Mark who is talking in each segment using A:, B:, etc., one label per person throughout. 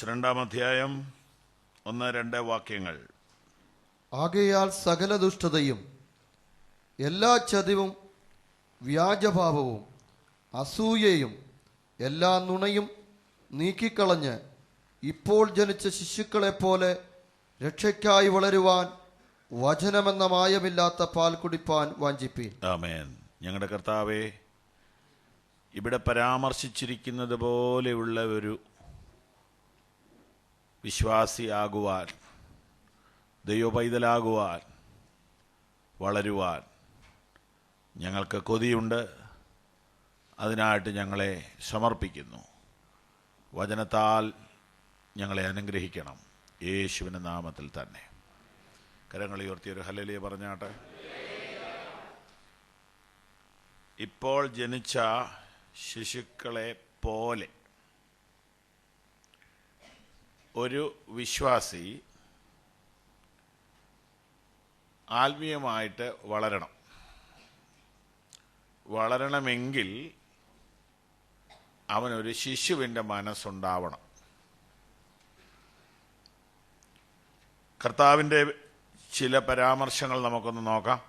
A: പത്രോസ് 2-ാം അധ്യായം 1-2 വാക്യങ്ങൾ.
B: ആകയാൽ സകല ദുഷ്ടതയും എല്ലാ ചതിവും വ്യാജഭാവവും അസൂയയും എല്ലാ നുണയും നീക്കിക്കളഞ്ഞ് ഇപ്പോൾ ജനിച്ച ശിശുക്കളെപ്പോലെ രക്ഷയ്ക്കായി വളരുവാൻ വചനമെന്ന മായമില്ലാത്ത പാൽ കുടിപ്പാൻ വാഞ്ചിപ്പീൻ.
A: ആമേൻ. ഞങ്ങളുടെ കർത്താവേ, ഇവിടെ പരാമർശിച്ചിരിക്കുന്നത് പോലെയുള്ള ഒരു വിശ്വാസിയാകുവാൻ, ദൈവപൈതലാകുവാൻ, വളരുവാൻ ഞങ്ങൾക്ക് കൊതിയുണ്ട്. അതിനായിട്ട് ഞങ്ങളെ സമർപ്പിക്കുന്നു. വചനത്താൽ ഞങ്ങളെ അനുഗ്രഹിക്കണം, യേശുവിൻ്റെ നാമത്തിൽ തന്നെ. കരങ്ങളെ ഉയർത്തിയൊരു ഹല്ലേലൂയ പറഞ്ഞാട്ടെ. ഇപ്പോൾ ജനിച്ച ശിശുക്കളെ പോലെ ഒരു വിശ്വാസി ആത്മീയമായിട്ട് വളരണമെങ്കിൽ അവനൊരു ശിശുവിൻ്റെ മനസ്സുണ്ടാവണം. കർത്താവിൻ്റെ ചില പരാമർശങ്ങൾ നമുക്കൊന്ന് നോക്കാം.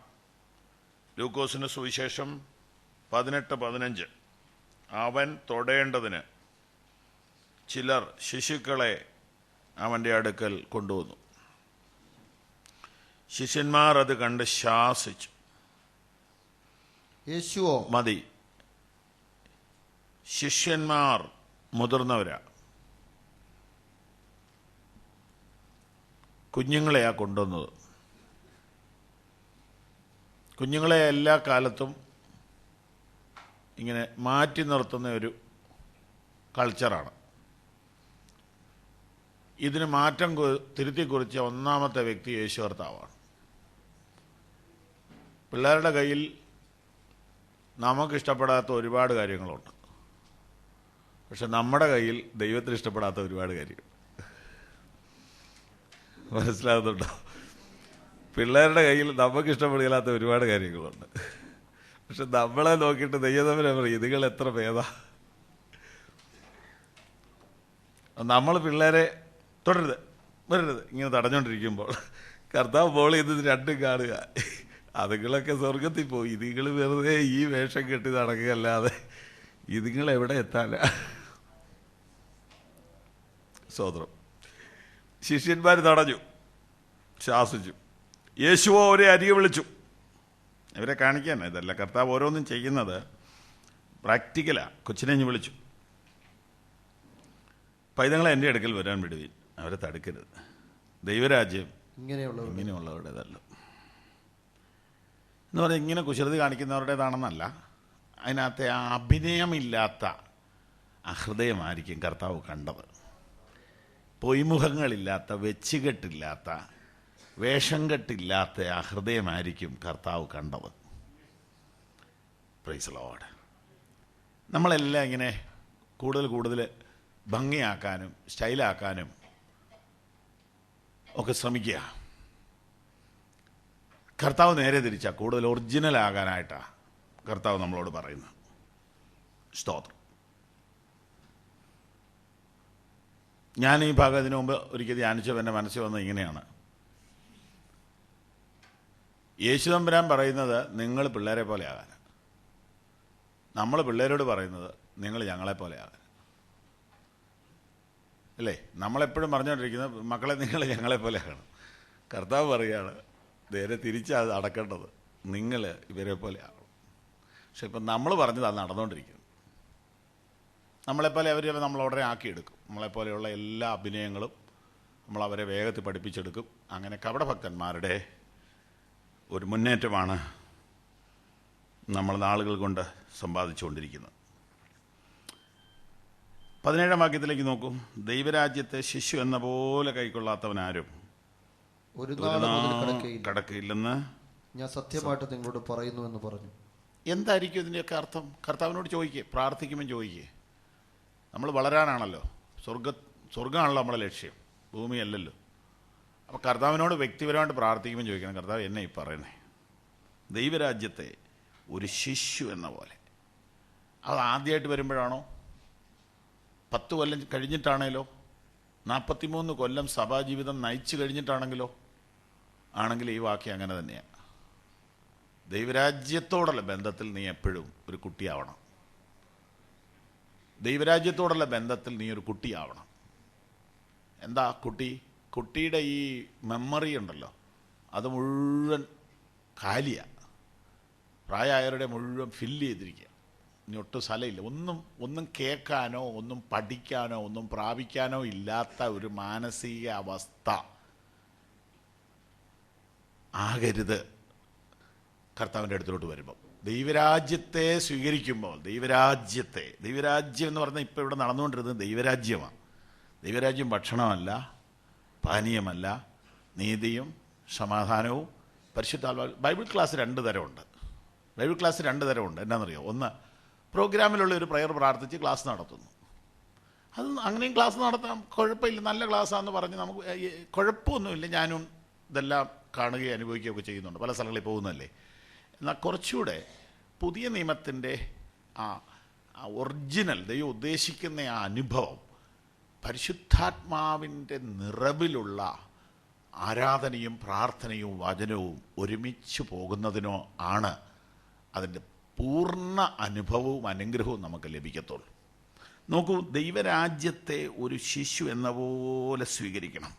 A: ലൂക്കോസിന്റെ സുവിശേഷം 18:15. അവൻ തൊടേണ്ടതിന് ചിലർ ശിശുക്കളെ അവൻ്റെ അടുക്കൽ കൊണ്ടുവന്നു. ശിഷ്യന്മാർ അത് കണ്ട് ശാസിച്ചു.
B: യേശുവോ
A: മതി, ശിഷ്യന്മാർ മുതിർന്നവരാ, കുഞ്ഞുങ്ങളെയാ കൊണ്ടുവന്നത്. കുഞ്ഞുങ്ങളെ എല്ലാ കാലത്തും ഇങ്ങനെ മാറ്റി നിർത്തുന്ന ഒരു കൾച്ചറാണ്. ഇതിന് മാറ്റം തിരുത്തി കുറിച്ച ഒന്നാമത്തെ വ്യക്തി യേശു കർത്താവാണ്. പിള്ളേരുടെ കയ്യിൽ നമുക്കിഷ്ടപ്പെടാത്ത ഒരുപാട് കാര്യങ്ങളുണ്ട്. പക്ഷെ നമ്മുടെ കയ്യിൽ ദൈവത്തിന് ഇഷ്ടപ്പെടാത്ത ഒരുപാട് കാര്യങ്ങൾ. മനസ്സിലാകുന്നുണ്ടോ? പിള്ളേരുടെ കയ്യിൽ നമുക്ക് ഇഷ്ടപ്പെടില്ലാത്ത ഒരുപാട് കാര്യങ്ങളുണ്ട്. പക്ഷെ നമ്മളെ നോക്കിയിട്ട് ദൈവതമ്പുരാൻ പറയും, ഇതുങ്ങൾ എത്ര ഭേദാ. നമ്മൾ പിള്ളേരെ തുടരുത് വരരുത് ഇങ്ങനെ തടഞ്ഞുകൊണ്ടിരിക്കുമ്പോൾ കർത്താവ് ബോൾ ചെയ്ത് രണ്ടും കാണുക. അതുങ്ങളൊക്കെ സ്വർഗത്തിൽ പോയി. ഇതുങ്ങൾ വെറുതെ ഈ വേഷം കെട്ടി നടക്കുകയല്ലാതെ ഇതുങ്ങൾ എവിടെ എത്താനാ? സ്വതന്ത്രം. ശിഷ്യന്മാർ തടഞ്ഞു, ശാസിച്ചു. യേശുവോ അവരെ അരികെ വിളിച്ചു. ഇവരെ കാണിക്കാൻ ഇതല്ല കർത്താവ് ഓരോന്നും ചെയ്യുന്നത്, പ്രാക്ടിക്കലാ. കൊച്ചിനെ വിളിച്ചു, പൈതങ്ങളെ എൻ്റെ അടുക്കൽ വരാൻ വിടുവീൻ, അവരെ തടുക്കരുത്. ദൈവരാജ്യം ഇങ്ങനെയുള്ളവരുടേതല്ല എന്ന് പറഞ്ഞാൽ ഇങ്ങനെ കുശലത കാണിക്കുന്നവരുടേതാണെന്നല്ല. അതിനകത്തെ ആ അഭിനയമില്ലാത്ത ആ ഹൃദയമായിരിക്കും കർത്താവ് കണ്ടത്. പൊയ്മുഖങ്ങളില്ലാത്ത, വെച്ചുകെട്ടില്ലാത്ത, വേഷം കെട്ടില്ലാത്ത ആ ഹൃദയമായിരിക്കും കർത്താവ് കണ്ടത്. Price the Lord. നമ്മളെല്ലാം ഇങ്ങനെ കൂടുതൽ ഭംഗിയാക്കാനും സ്റ്റൈലാക്കാനും ഒക്കെ ശ്രമിക്കുക. കർത്താവ് നേരെ തിരിച്ചാ, കൂടുതൽ ഒറിജിനൽ ആകാനായിട്ടാണ് കർത്താവ് നമ്മളോട് പറയുന്നത്. സ്തോത്രം. ഞാൻ ഈ ഭാഗം ഇതിനു മുമ്പ് ഒരിക്കൽ ധ്യാനിച്ചപ്പോൾ എൻ്റെ മനസ്സിൽ വന്നത് ഇങ്ങനെയാണ്. യേശുദമ്പുരാൻ പറയുന്നത് നിങ്ങൾ പിള്ളേരെ പോലെ ആകാൻ, നമ്മൾ പിള്ളേരോട് പറയുന്നത് നിങ്ങൾ ഞങ്ങളെപ്പോലെ ആകാൻ. അല്ലേ? നമ്മളെപ്പോഴും പറഞ്ഞുകൊണ്ടിരിക്കുന്നത് മക്കളെ നിങ്ങൾ ഞങ്ങളെപ്പോലെ ആകണം. കർത്താവ് പറയുകയാണ് നേരെ തിരിച്ചാണ് നടക്കേണ്ടത്, നിങ്ങൾ ഇവരെ പോലെ ആകണം. പക്ഷെ ഇപ്പം നമ്മൾ പറഞ്ഞത് അത് നടന്നുകൊണ്ടിരിക്കുന്നു. നമ്മളെപ്പോലെ അവർ നമ്മളോടനെ ആക്കിയെടുക്കും. നമ്മളെപ്പോലെയുള്ള എല്ലാ അഭിനയങ്ങളും നമ്മളവരെ വേഗത്തിൽ പഠിപ്പിച്ചെടുക്കും. അങ്ങനെ കപടഭക്തന്മാരുടെ ഒരു മുന്നേറ്റമാണ് നമ്മൾ നാളുകൾ കൊണ്ട് സമ്പാദിച്ചുകൊണ്ടിരിക്കുന്നത്. 17-ാം വാക്യത്തിലേക്ക് നോക്കൂ. ദൈവരാജ്യത്തെ ശിശു എന്ന പോലെ കൈക്കൊള്ളാത്തവനാരും
B: ഒരു നാൾ
A: കടക്കയില്ലെന്ന്
B: ഞാൻ സത്യമായിട്ട് നിങ്ങളോട് പറയുന്നു എന്ന് പറഞ്ഞു.
A: എന്തായിരിക്കും ഇതിൻ്റെയൊക്കെ അർത്ഥം? കർത്താവിനോട് ചോദിക്കേ, പ്രാർത്ഥിക്കുമ്പോൾ ചോദിക്കേ. നമ്മൾ വളരാനാണല്ലോ, സ്വർഗമാണല്ലോ നമ്മളെ ലക്ഷ്യം, ഭൂമിയല്ലല്ലോ. അപ്പോൾ കർത്താവിനോട് വ്യക്തിപരമായിട്ട് പ്രാർത്ഥിക്കുമ്പോൾ ചോദിക്കണം, കർത്താവ് എന്നെ ഈ പറയണേ, ദൈവരാജ്യത്തെ ഒരു ശിശു എന്ന പോലെ. അത് ആദ്യമായിട്ട് വരുമ്പോഴാണോ? 10 കൊല്ലം കഴിഞ്ഞിട്ടാണേലോ? 43 കൊല്ലം സഭാജീവിതം നയിച്ചു കഴിഞ്ഞിട്ടാണെങ്കിലോ ആണെങ്കിൽ ഈ വാക്യം അങ്ങനെ തന്നെയാണ്. ദൈവരാജ്യത്തോടുള്ള ബന്ധത്തിൽ നീ എപ്പോഴും ഒരു കുട്ടിയാവണം. ദൈവരാജ്യത്തോടുള്ള ബന്ധത്തിൽ നീ ഒരു കുട്ടിയാവണം. എന്താ കുട്ടിയുടെ ഈ മെമ്മറി ഉണ്ടല്ലോ, അത് മുഴുവൻ കാലിയാണ്. പ്രായമായവരുടെ മുഴുവൻ ഫില്ല് ചെയ്തിരിക്കുക. ഇനി ഒട്ടും സ്ഥലമില്ല. ഒന്നും കേൾക്കാനോ ഒന്നും പഠിക്കാനോ ഒന്നും പ്രാപിക്കാനോ ഇല്ലാത്ത ഒരു മാനസിക അവസ്ഥ ആകരുത് കർത്താവിൻ്റെ അടുത്തോട്ട് വരുമ്പോൾ. ദൈവരാജ്യത്തെ സ്വീകരിക്കുമ്പോൾ ദൈവരാജ്യം എന്ന് പറഞ്ഞാൽ ഇപ്പോൾ ഇവിടെ നടന്നുകൊണ്ടിരുന്നത് ദൈവരാജ്യമാണ്. ദൈവരാജ്യം ഭക്ഷണമല്ല, പാനീയമല്ല, നീതിയും സമാധാനവും പരിശുദ്ധാത്മാവും. ബൈബിൾ ക്ലാസ് രണ്ട് തരമുണ്ട്. എന്നാണെന്നറിയോ? ഒന്ന്, പ്രോഗ്രാമിലുള്ള ഒരു പ്രയർ പ്രാർത്ഥിച്ച് ക്ലാസ് നടത്തുന്നു. അത് അങ്ങനെയും ക്ലാസ് നടത്താം, കുഴപ്പമില്ല, നല്ല ക്ലാസ്സാണെന്ന് പറഞ്ഞ് നമുക്ക് കുഴപ്പമൊന്നുമില്ല. ഞാനും ഇതെല്ലാം കാണുകയും അനുഭവിക്കുകയൊക്കെ ചെയ്യുന്നുണ്ട്, പല സ്ഥലങ്ങളിൽ പോകുന്നതല്ലേ. എന്നാൽ കുറച്ചുകൂടെ പുതിയ നിയമത്തിൻ്റെ ആ ഒറിജിനൽ ദൈവം ഉദ്ദേശിക്കുന്ന ആ അനുഭവം, പരിശുദ്ധാത്മാവിൻ്റെ നിറവിലുള്ള ആരാധനയും പ്രാർത്ഥനയും വചനവും ഒരുമിച്ച് പോകുന്നതിനോ ആണ് അതിൻ്റെ പൂർണ്ണ അനുഭവവും അനുഗ്രഹവും നമുക്ക് ലഭിക്കത്തുള്ളൂ. നോക്കൂ, ദൈവരാജ്യത്തെ ഒരു ശിശു എന്ന പോലെ സ്വീകരിക്കണം.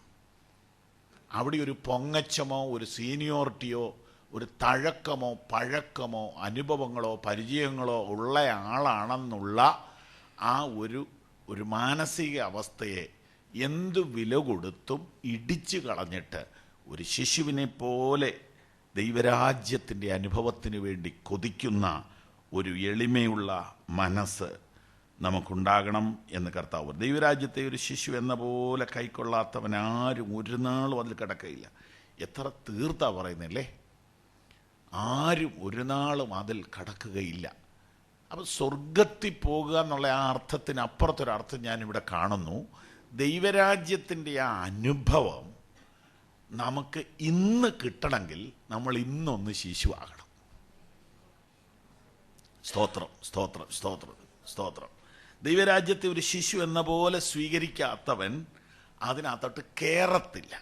A: അവിടെ ഒരു പൊങ്ങച്ചമോ ഒരു സീനിയോറിറ്റിയോ ഒരു തഴക്കമോ പഴക്കമോ അനുഭവങ്ങളോ പരിചയങ്ങളോ ഉള്ള ആളാണെന്നുള്ള ആ ഒരു മാനസിക അവസ്ഥയെ എന്തു വില കൊടുത്തും ഇടിച്ചു കളഞ്ഞിട്ട് ഒരു ശിശുവിനെ പോലെ ദൈവരാജ്യത്തിൻ്റെ അനുഭവത്തിന് വേണ്ടി കൊതിക്കുന്ന ഒരു എളിമയുള്ള മനസ്സ് നമുക്കുണ്ടാകണം എന്ന് കർത്താവ്. ദൈവരാജ്യത്തെ ഒരു ശിശു എന്ന പോലെ കൈക്കൊള്ളാത്തവനാരും ഒരു നാളും അതിൽ കിടക്കയില്ല. എത്ര തീർത്താ പറയുന്നില്ലേ? ആരും ഒരു നാളും അതിൽ കടക്കുകയില്ല. അപ്പം സ്വർഗത്തിൽ പോകുക എന്നുള്ള ആ അർത്ഥത്തിനപ്പുറത്തൊരർത്ഥം ഞാനിവിടെ കാണുന്നു. ദൈവരാജ്യത്തിൻ്റെ ആ അനുഭവം നമുക്ക് ഇന്ന് കിട്ടണമെങ്കിൽ നമ്മൾ ഇന്നൊന്ന് ശിശുവാകണം. സ്തോത്രം, സ്തോത്രം, സ്തോത്രം, സ്തോത്രം. ദൈവരാജ്യത്തെ ഒരു ശിശു എന്ന പോലെ സ്വീകരിക്കാത്തവൻ അതിനകത്തോട്ട് കയറത്തില്ല.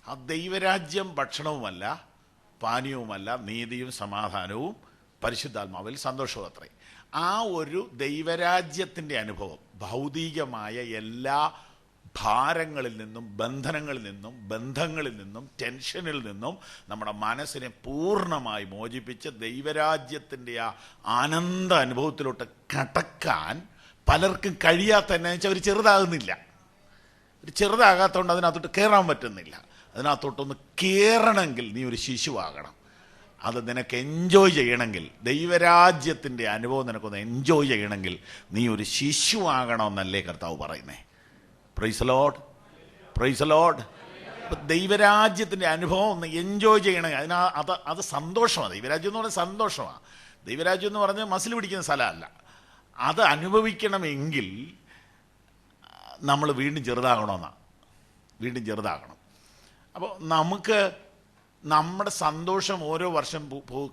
A: ആ ദൈവരാജ്യം ഭക്ഷണവുമല്ല, പാനീയവുമല്ല, നീതിയും സമാധാനവും പരിശുദ്ധാത്മാവിൽ സന്തോഷവും അത്രേ. ആ ഒരു ദൈവരാജ്യത്തിൻ്റെ അനുഭവം ഭൗതികമായ എല്ലാ ഭാരങ്ങളിൽ നിന്നും ബന്ധങ്ങളിൽ നിന്നും ടെൻഷനിൽ നിന്നും നമ്മുടെ മനസ്സിനെ പൂർണ്ണമായി മോചിപ്പിച്ച് ദൈവരാജ്യത്തിൻ്റെ ആ ആനന്ദ അനുഭവത്തിലോട്ട് കടക്കാൻ പലർക്കും കഴിയാത്ത എന്നാ വെച്ചാൽ അവർ ചെറുതാകുന്നില്ല. ചെറുതാകാത്തതുകൊണ്ട് അതിനകത്തോട്ട് കയറാൻ പറ്റുന്നില്ല. അതിനകത്തോട്ടൊന്ന് കയറണമെങ്കിൽ നീ ഒരു ശിശുവാകണം. അത് നിനക്ക് എൻജോയ് ചെയ്യണമെങ്കിൽ, ദൈവരാജ്യത്തിൻ്റെ അനുഭവം നിനക്കൊന്ന് എൻജോയ് ചെയ്യണമെങ്കിൽ നീ ഒരു ശിശുവാകണമെന്നല്ലേ കർത്താവ് പറയുന്നേ? Praise lord, praise lord. ദൈവരാജ്യത്തിൻ്റെ അനുഭവം ഒന്ന് എൻജോയ് ചെയ്യണമെങ്കിൽ അത് സന്തോഷമാണ്. ദൈവരാജ്യം എന്ന് പറഞ്ഞാൽ സന്തോഷമാണ്. ദൈവരാജ്യം എന്ന് പറഞ്ഞാൽ മസിൽ പിടിക്കുന്ന സ്ഥലമല്ല. അത് അനുഭവിക്കണമെങ്കിൽ നമ്മൾ വീണ്ടും ചെറുതാകണം. അപ്പോൾ നമുക്ക് നമ്മുടെ സന്തോഷം ഓരോ വർഷം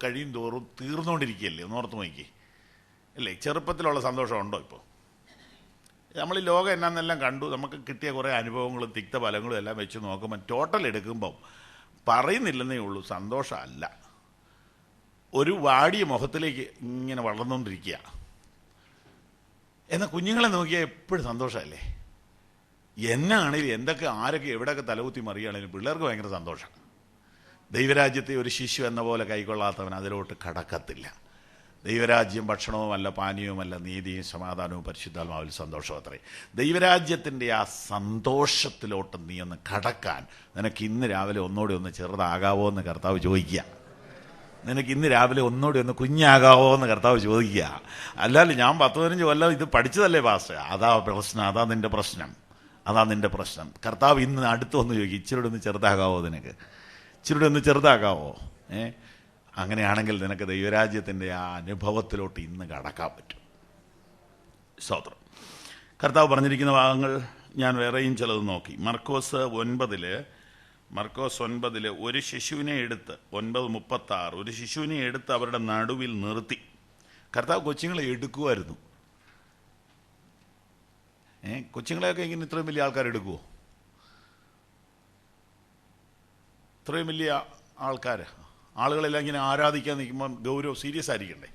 A: കഴിയും തോറും തീർന്നുകൊണ്ടിരിക്കുകയല്ലേ? ഒന്ന് ഓർത്ത് നോക്കി അല്ലേ? ചെറുപ്പത്തിലുള്ള സന്തോഷം ഉണ്ടോ ഇപ്പോൾ? നമ്മൾ ഈ ലോകം എന്നാന്നെല്ലാം കണ്ടു, നമുക്ക് കിട്ടിയ കുറേ അനുഭവങ്ങളും തിക്തഫലങ്ങളും എല്ലാം വെച്ച് നോക്കുമ്പോൾ ടോട്ടൽ എടുക്കുമ്പം പറയുന്നില്ലെന്നേ ഉള്ളൂ, സന്തോഷമല്ല. ഒരു വാടിയ മുഖത്തിലേക്ക് ഇങ്ങനെ വളർന്നുകൊണ്ടിരിക്കുക. എന്നാൽ കുഞ്ഞുങ്ങളെ നോക്കിയാൽ എപ്പോഴും സന്തോഷമല്ലേ? എന്നാണെങ്കിലും എന്തൊക്കെ ആരൊക്കെ എവിടെയൊക്കെ തലകുത്തി മറിയുകയാണെങ്കിലും പിള്ളേർക്ക് ഭയങ്കര സന്തോഷം. ദൈവരാജ്യത്തെ ഒരു ശിശു എന്ന പോലെ കൈക്കൊള്ളാത്തവൻ അതിലോട്ട് കടക്കത്തില്ല. ദൈവരാജ്യം ഭക്ഷണവുമല്ല, പാനീയവുമല്ല, നീതിയും സമാധാനവും പരിശുദ്ധാത്മാവിൽ സന്തോഷം അത്രേ. ദൈവരാജ്യത്തിൻ്റെ ആ സന്തോഷത്തിലോട്ട് നീ ഒന്ന് കടക്കാൻ നിനക്ക് ഇന്ന് രാവിലെ ഒന്നുകൂടി ഒന്ന് ചെറുതാകാവോ എന്ന് കർത്താവ് ചോദിക്കുക. നിനക്ക് ഇന്ന് രാവിലെ ഒന്നുകൂടി ഒന്ന് കുഞ്ഞാകാവോ എന്ന് കർത്താവ് ചോദിക്കുക. അല്ലാതെ ഞാൻ 10-15 കൊല്ലം ഇത് പഠിച്ചതല്ലേ പാസ്റ്റർ, അതാ പ്രശ്നം, അതാ നിൻ്റെ പ്രശ്നം. കർത്താവ് ഇന്ന് അടുത്ത് വന്ന് ചോദിക്കും, ഇച്ചിരി ഒന്ന് ചെറുതാകാവോ, നിനക്ക് ഇച്ചിരി ഒന്ന് ചെറുതാകാവോ? അങ്ങനെയാണെങ്കിൽ നിനക്ക് ദൈവരാജ്യത്തിൻ്റെ ആ അനുഭവത്തിലോട്ട് ഇന്ന് കടക്കാൻ പറ്റും. സ്തോത്രം. കർത്താവ് പറഞ്ഞിരിക്കുന്ന ഭാഗങ്ങൾ ഞാൻ വേറെയും ചിലത് നോക്കി. മർക്കോസ് 9 ഒരു ശിശുവിനെ എടുത്ത് 9:36 ഒരു ശിശുവിനെ എടുത്ത് അവരുടെ നടുവിൽ നിർത്തി. കർത്താവ് കൊച്ചുങ്ങളെ എടുക്കുമായിരുന്നു. കൊച്ചുങ്ങളെയൊക്കെ ഇങ്ങനെ ഇത്രയും വലിയ ആൾക്കാർ എടുക്കുമോ? ഇത്രയും വലിയ ആളുകളെല്ലാം ഇങ്ങനെ ആരാധിക്കാൻ നിൽക്കുമ്പോൾ ഗൗരവം സീരിയസ് ആയിരിക്കണ്ടേ?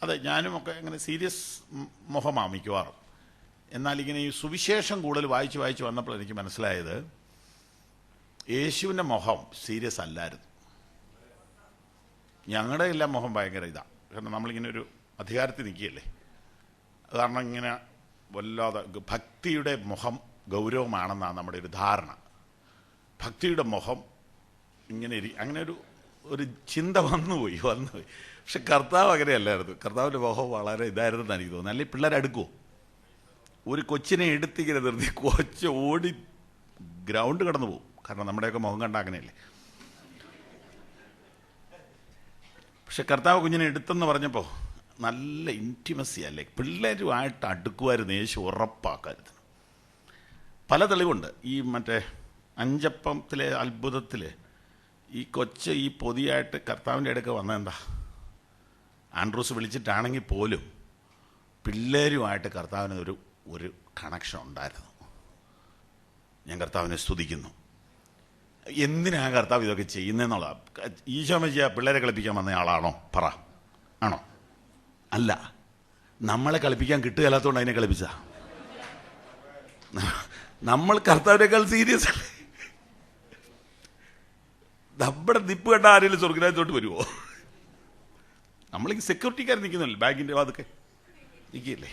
A: അതെ, ഞാനും ഒക്കെ അങ്ങനെ സീരിയസ് മുഖമാണ് മിക്കവാറും. എന്നാൽ ഇങ്ങനെ ഈ സുവിശേഷം കൂടുതൽ വായിച്ച് വന്നപ്പോൾ എനിക്ക് മനസ്സിലായത് യേശുവിൻ്റെ മുഖം സീരിയസ് അല്ലായിരുന്നു. ഞങ്ങളുടെ എല്ലാം മുഖം ഭയങ്കര ഇതാണ്. കാരണം നമ്മളിങ്ങനെ ഒരു അധികാരത്തിൽ നിൽക്കുകയല്ലേ. കാരണം ഇങ്ങനെ വല്ലാതെ ഭക്തിയുടെ മുഖം ഗൗരവമാണെന്നാണ് നമ്മുടെ ഒരു ധാരണ. ഭക്തിയുടെ മുഖം ഇങ്ങനെ അങ്ങനെ ഒരു ചിന്ത വന്നുപോയി. പക്ഷെ കർത്താവ് അങ്ങനെയല്ലായിരുന്നു. കർത്താവിൻ്റെ മുഖം വളരെ ഇതായിരുന്നെന്ന് എനിക്ക് തോന്നുന്നു. അല്ലെങ്കിൽ പിള്ളേരെടുക്കുമോ? ഒരു കൊച്ചിനെ എടുത്തിങ്ങനെ നിർത്തി കൊച്ച് ഓടി ഗ്രൗണ്ട് കടന്നു പോകും. കാരണം നമ്മുടെയൊക്കെ മുഖം കണ്ട അങ്ങനെയല്ലേ. പക്ഷെ കർത്താവ് കുഞ്ഞിനെ എടുത്തെന്ന് പറഞ്ഞപ്പോൾ നല്ല ഇൻറ്റിമസി അല്ലേ, പിള്ളേരുമായിട്ട് അടുക്കുമായിരുന്നു യേശു ഉറപ്പാക്കായിരുന്നു. പല തെളിവുണ്ട്. ഈ മറ്റേ അഞ്ചപ്പത്തിലെ അത്ഭുതത്തിൽ ഈ കൊച്ച് ഈ പൊതിയായിട്ട് കർത്താവിൻ്റെ അടുക്ക വന്നതെന്താ? ആൻഡ്രൂസ് വിളിച്ചിട്ടാണെങ്കിൽ പോലും പിള്ളേരുമായിട്ട് കർത്താവിന് ഒരു കണക്ഷൻ ഉണ്ടായിരുന്നു. ഞാൻ കർത്താവിനെ സ്തുതിക്കുന്നു. എന്തിനാണ് കർത്താവ് ഇതൊക്കെ ചെയ്യുന്നതെന്നുള്ള ഈശോമശിഹാ പിള്ളേരെ കളിപ്പിക്കാൻ വന്ന ആളാണോ? പറ, ആണോ? അല്ല, നമ്മളെ കളിപ്പിക്കാൻ കിട്ടുകയില്ലാത്തതുകൊണ്ട് അതിനെ കളിപ്പിച്ച. നമ്മൾ കർത്താവിനേക്കാൾ സീരിയസ് അല്ലേ? നമ്മുടെ നിപ്പ് കണ്ട ആരെങ്കിലും സ്വർഗ്ഗരാജ്യത്തോട്ട് വരുമോ? നമ്മളീ സെക്യൂരിറ്റിക്കാർ നിൽക്കുന്നില്ല, ബാങ്കിൻ്റെ വാതൊക്കെ നിൽക്കില്ലേ?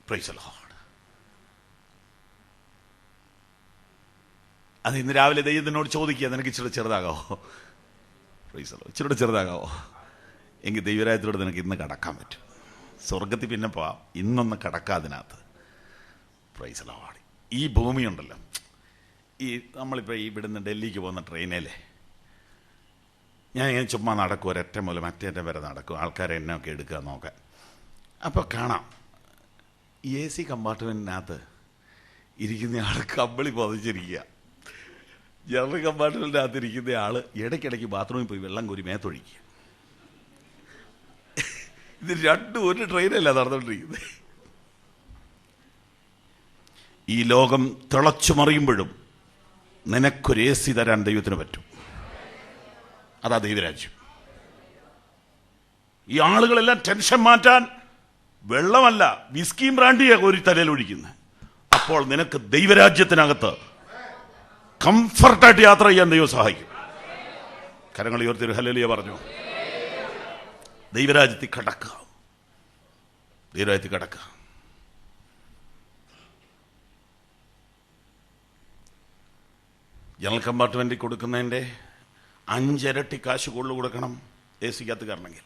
A: Praise the lord. അത് ഇന്ന് രാവിലെ ദൈവത്തിനോട് ചോദിക്കുക, നിനക്ക് ഇച്ചിരി ചെറുതാകാവോ? Price the Lord. ഇച്ചിരി ചെറുതാകാവോ? എങ്കിൽ ദൈവരാജ്യത്തോട് നിനക്ക് ഇന്ന് കടക്കാൻ പറ്റും. സ്വർഗത്തിൽ പിന്നെ പോവാം, ഇന്നൊന്ന് കടക്കാതിനകത്ത്. Price the Lord. ഈ ഭൂമിയുണ്ടല്ലോ, ഈ നമ്മളിപ്പോൾ ഈ ഇവിടുന്ന് ഡൽഹിക്ക് പോകുന്ന ട്രെയിനിലെ ഞാൻ ഇങ്ങനെ ചുമ്മാ നടക്കും, ഒരറ്റം മുതൽ മറ്റേറ്റം വരെ നടക്കും, ആൾക്കാരെ എന്നെയൊക്കെ എടുക്കുക നോക്കാൻ. അപ്പോൾ കാണാം AC കമ്പാർട്ട്മെൻറ്റിനകത്ത് ഇരിക്കുന്ന ആൾ കമ്പിളി പൊതിച്ചിരിക്കുക. ജനറൽ കമ്പാർട്ട്മെൻറ്റിനകത്ത് ഇരിക്കുന്ന ആൾ ഇടയ്ക്കിടയ്ക്ക് ബാത്റൂമിൽ പോയി വെള്ളം കോരി മേത്തൊഴിക്കുക. ഇത് രണ്ടും ഒരു ട്രെയിനല്ല നടന്നുകൊണ്ടിരിക്കുന്നത്. ഈ ലോകം തിളച്ചു മറിയുമ്പോഴും നിനക്കൊരു AC തരാൻ ദൈവത്തിന് പറ്റും. അതാ ദൈവരാജ്യം. ഈ ആളുകളെല്ലാം ടെൻഷൻ മാറ്റാൻ വെള്ളമല്ല, വിസ്കിയും ബ്രാൻഡിയാണ് ഒരു തലയിൽ ഒഴിക്കുന്നത്. അപ്പോൾ നിനക്ക് ദൈവരാജ്യത്തിനകത്ത് കംഫർട്ടായിട്ട് യാത്ര ചെയ്യാൻ ദൈവം സഹായിക്കും. കരങ്ങൾ ഉയർത്തി ഹല്ലേലൂയ പറഞ്ഞു. ദൈവരാജ്യത്തിൽ കടക്കുക, ദൈവരാജ്യത്തിൽ കടക്കുക. ജനറൽ കമ്പാർട്ട്മെൻറ്റിൽ കൊടുക്കുന്നതിൻ്റെ 5 ഇരട്ടി കാശ് കൂടുതൽ കൊടുക്കണം AC-ക്കകത്ത് കയറണമെങ്കിൽ.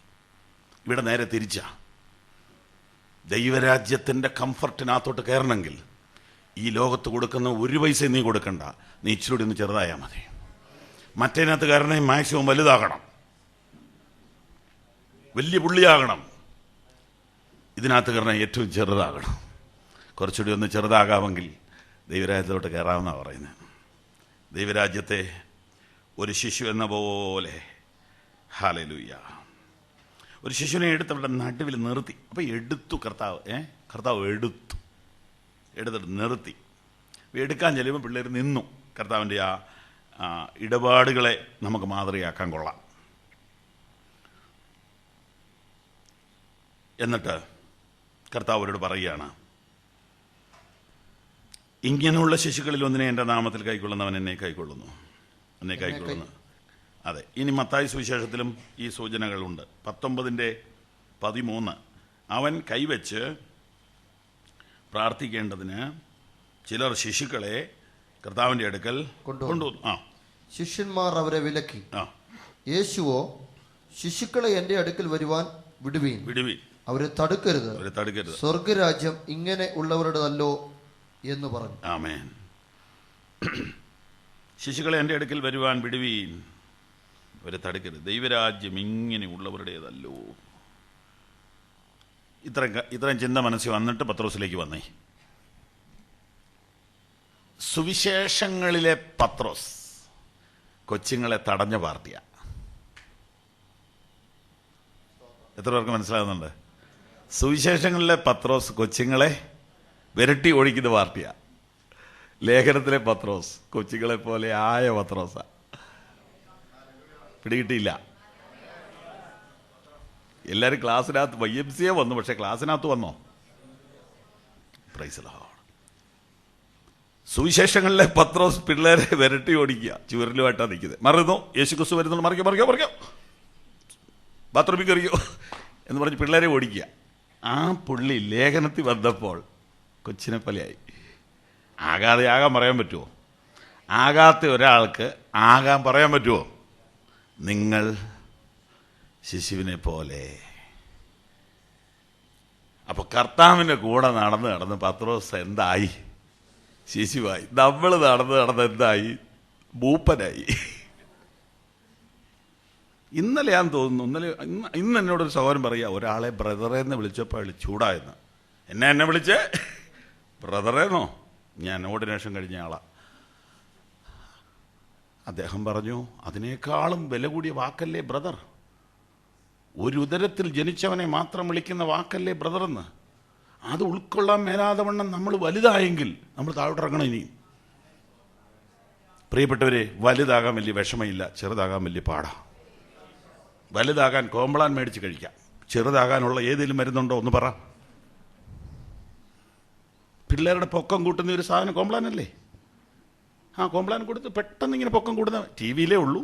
A: ഇവിടെ നേരെ തിരിച്ചാ. ദൈവരാജ്യത്തിൻ്റെ കംഫർട്ടിനകത്തോട്ട് കയറണമെങ്കിൽ ഈ ലോകത്ത് കൊടുക്കുന്ന 1 പൈസ നീ കൊടുക്കണ്ട, നീ ഇച്ചിരി ഒന്ന് ചെറുതായാൽ മതി. മറ്റേനകത്ത് കയറണമെങ്കിൽ മാക്സിമം വലുതാകണം, വലിയ പുള്ളിയാകണം. ഇതിനകത്ത് കയറണം ഏറ്റവും ചെറുതാകണം. കുറച്ചുകൂടി ഒന്ന് ചെറുതാകാമെങ്കിൽ ദൈവരാജ്യത്തോട്ട് കയറാമെന്നാണ് പറയുന്നത്. ദൈവരാജ്യത്തെ ഒരു ശിശു എന്ന പോലെ, ഹല്ലേലൂയ, ഒരു ശിശുവിനെ എടുത്ത് അവിടെ നടുവിൽ നിർത്തി. അപ്പോൾ എടുത്തു കർത്താവ് എടുത്തിട്ട് നിർത്തി. എടുക്കാൻ ചെല്ലുമ്പോൾ പിള്ളേർ നിന്നു. കർത്താവിൻ്റെ ആ ഇടപാടുകളെ നമുക്ക് മാതൃകയാക്കാൻ കൊള്ളാം. എന്നിട്ട് കർത്താവ് അവരോട് പറയുകയാണ്, ഇങ്ങനെയുള്ള ശിശുക്കളിൽ ഒന്നിനെ എൻ്റെ നാമത്തിൽ കൈക്കൊള്ളുന്നവൻ എന്നെ കൈക്കൊള്ളുന്നു. അതെ. ഇനി മത്തായി സുവിശേഷത്തിലും ഈ സൂചനകളുണ്ട്. 19:13 അവൻ കൈവച്ച് പ്രാർത്ഥിക്കേണ്ടതിന് ചിലർ ശിശുക്കളെ കർത്താവിൻ്റെ അടുക്കൽ കൊണ്ടുവന്നു.
B: ശിഷ്യന്മാർ അവരെ വിലക്കി. യേശുവോ, ശിശുക്കളെ എൻ്റെ അടുക്കൽ വരുവാൻ വിടുവീൻ, അവരെ തടുക്കരുത്, സ്വർഗരാജ്യം ഇങ്ങനെ ഉള്ളവരുടേതല്ലോ എന്ന് പറഞ്ഞു.
A: ആമേൻ. ശിശുക്കളെ എൻ്റെ അടുക്കൽ വരുവാൻ വിടുവീൻ, അവരെ തടുക്കരുത്, ദൈവരാജ്യം ഇങ്ങനെ ഉള്ളവരുടേതല്ലോ. ഇത്രയും ചിന്ത മനസ്സിൽ വന്നിട്ട് പത്രോസിലേക്ക് വന്നേ. സുവിശേഷങ്ങളിലെ പത്രോസ് കൊച്ചുങ്ങളെ തടഞ്ഞ പാർട്ടിയാണ്. എത്ര പേർക്ക് മനസ്സിലാകുന്നുണ്ട്? സുവിശേഷങ്ങളിലെ പത്രോസ് കൊച്ചുങ്ങളെ വിരട്ടി ഓടിക്കുന്ന പാർട്ടിയാണ്. ലേഖനത്തിലെ പത്രോസ് കൊച്ചുങ്ങളെ പോലെ ആയ പത്രോസ. പിടികിട്ടിയില്ല. എല്ലാവരും ക്ലാസ്സിനകത്ത് YMCA വന്നു, പക്ഷെ ക്ലാസ്സിനകത്ത് വന്നോ? Praise the lord. സുവിശേഷങ്ങളിലെ പത്രോസ് പിള്ളേരെ വിരട്ടി ഓടിക്കുക, ചുവരിലുമായിട്ടാണ് നിൽക്കുന്നത്. മറിയുന്നു, യേശു ക്രിസ്തു വരുന്നു, മറിക്കോ ബാത്റൂമിൽ കയറിയോ എന്ന് പറഞ്ഞ് പിള്ളേരെ ഓടിക്കുക. ആ പുള്ളി ലേഖനത്തിൽ വന്നപ്പോൾ കൊച്ചിനെ പോലെയായി. ആകാതെ ആകാൻ പറയാൻ പറ്റുമോ? ആകാത്ത ഒരാൾക്ക് ആകാൻ പറയാൻ പറ്റുമോ? നിങ്ങൾ ശിശുവിനെ പോലെ. അപ്പൊ കർത്താവിൻ്റെ കൂടെ നടന്ന് പത്രോസ് എന്തായി? ശിശുവായി. നമ്മൾ നടന്ന് എന്തായി? മൂപ്പനായി. ഇന്നലെ ഞാൻ തോന്നുന്നു, ഇന്ന് എന്നോടൊരു സഹോദരൻ പറയുക, ഒരാളെ ബ്രദറേന്ന് വിളിച്ചപ്പോൾ അയാൾ ചൂടായെന്ന്. എന്നെ വിളിച്ചേ ബ്രദറേന്നോ? ഞാൻ ഓർഡിനേഷൻ കഴിഞ്ഞ ആളാണ്. അദ്ദേഹം പറഞ്ഞു, അതിനേക്കാളും വില കൂടിയ വാക്കല്ലേ ബ്രദർ? ഒരു ഉദരത്തിൽ ജനിച്ചവനെ മാത്രം വിളിക്കുന്ന വാക്കല്ലേ ബ്രദറെന്ന്? അത് ഉൾക്കൊള്ളാൻ മേലാതെ വണ്ണം നമ്മൾ വലുതായെങ്കിൽ നമ്മൾ താഴോട്ടിറങ്ങണം. ഇനിയും പ്രിയപ്പെട്ടവരെ, വലുതാകാൻ വലിയ വിഷമമില്ല, ചെറുതാകാൻ വലിയ പാടാണ്. വലുതാകാൻ കോംപ്ലാൻ മേടിച്ച് കഴിക്കാം. ചെറുതാകാനുള്ള ഏതെങ്കിലും മരുന്നുണ്ടോ? ഒന്ന് പറ. പിള്ളേരുടെ പൊക്കം കൂട്ടുന്ന ഒരു സാധനം കോംപ്ലാൻ അല്ലേ? ആ കോംപ്ലാൻ കൊടുത്ത് പെട്ടെന്ന് ഇങ്ങനെ പൊക്കം കൂടുന്ന TV യിലേ ഉള്ളൂ.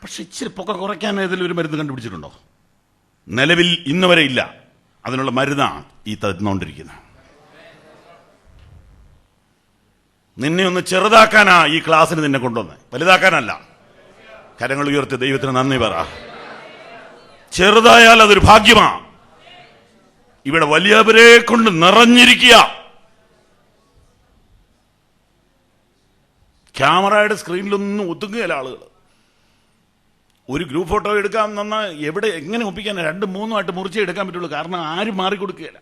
A: പക്ഷെ ഇച്ചിരി പൊക്കം കുറയ്ക്കാൻ ഏതെങ്കിലും ഒരു മരുന്ന് കണ്ടുപിടിച്ചിട്ടുണ്ടോ? നിലവിൽ ഇന്ന് വരെ ഇല്ല. അതിനുള്ള മരുന്നാണ് ഈ തന്നുകൊണ്ടിരിക്കുന്നത്. നിന്നെ ഒന്ന് ചെറുതാക്കാനാ ഈ ക്ലാസ്സിന് നിന്നെ കൊണ്ടുവന്ന്, വലുതാക്കാനല്ല. കരങ്ങൾ ഉയർത്തി ദൈവത്തിന് നന്ദി പറ. ചെറുതായാൽ അതൊരു ഭാഗ്യമാ. ഇവിടെ വലിയവരെ കൊണ്ട് നിറഞ്ഞിരിക്കുക. ക്യാമറയുടെ സ്ക്രീനിലൊന്നും ഒതുങ്ങുകയില്ല ആളുകൾ. ഒരു ഗ്രൂപ്പ് ഫോട്ടോ എടുക്കാൻ നന്നാ എവിടെ എങ്ങനെ ഒപ്പിക്കാൻ 2-3 ആയിട്ട് മുറിച്ചേ എടുക്കാൻ പറ്റുള്ളൂ. കാരണം ആരും മാറിക്കൊടുക്കുകയില്ല.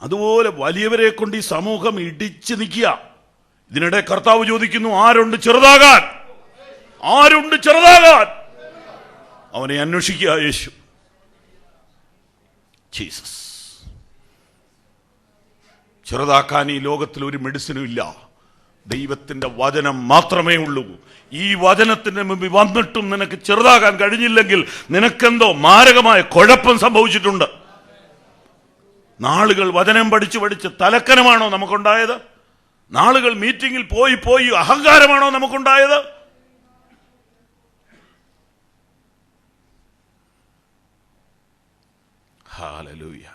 A: അതുപോലെ വലിയവരെ കൊണ്ട് ഈ സമൂഹം ഇടിച്ചു നിൽക്കുക. ഇതിനിടെ കർത്താവ് ചോദിക്കുന്നു, ആരുണ്ട് ചെറുതാകാൻ? ആരുണ്ട് ചെറുതാകാൻ? അവനെ അന്വേഷിക്കുക യേശു. ജീസസ്. ചെറുതാക്കാൻ ഈ ലോകത്തിൽ ഒരു മെഡിസിനും ഇല്ല. ദൈവത്തിന്റെ വചനം മാത്രമേ ഉള്ളൂ. ഈ വചനത്തിന് മുമ്പിൽ വന്നിട്ടും നിനക്ക് ചെറുതാകാൻ കഴിഞ്ഞില്ലെങ്കിൽ നിനക്കെന്തോ മാരകമായ കുഴപ്പം സംഭവിച്ചിട്ടുണ്ട്. നാളുകൾ വചനം പഠിച്ച് തലക്കനമാണോ നമുക്കുണ്ടായത്? നാളുകൾ മീറ്റിംഗിൽ പോയി അഹങ്കാരമാണോ നമുക്കുണ്ടായത്? Hallelujah,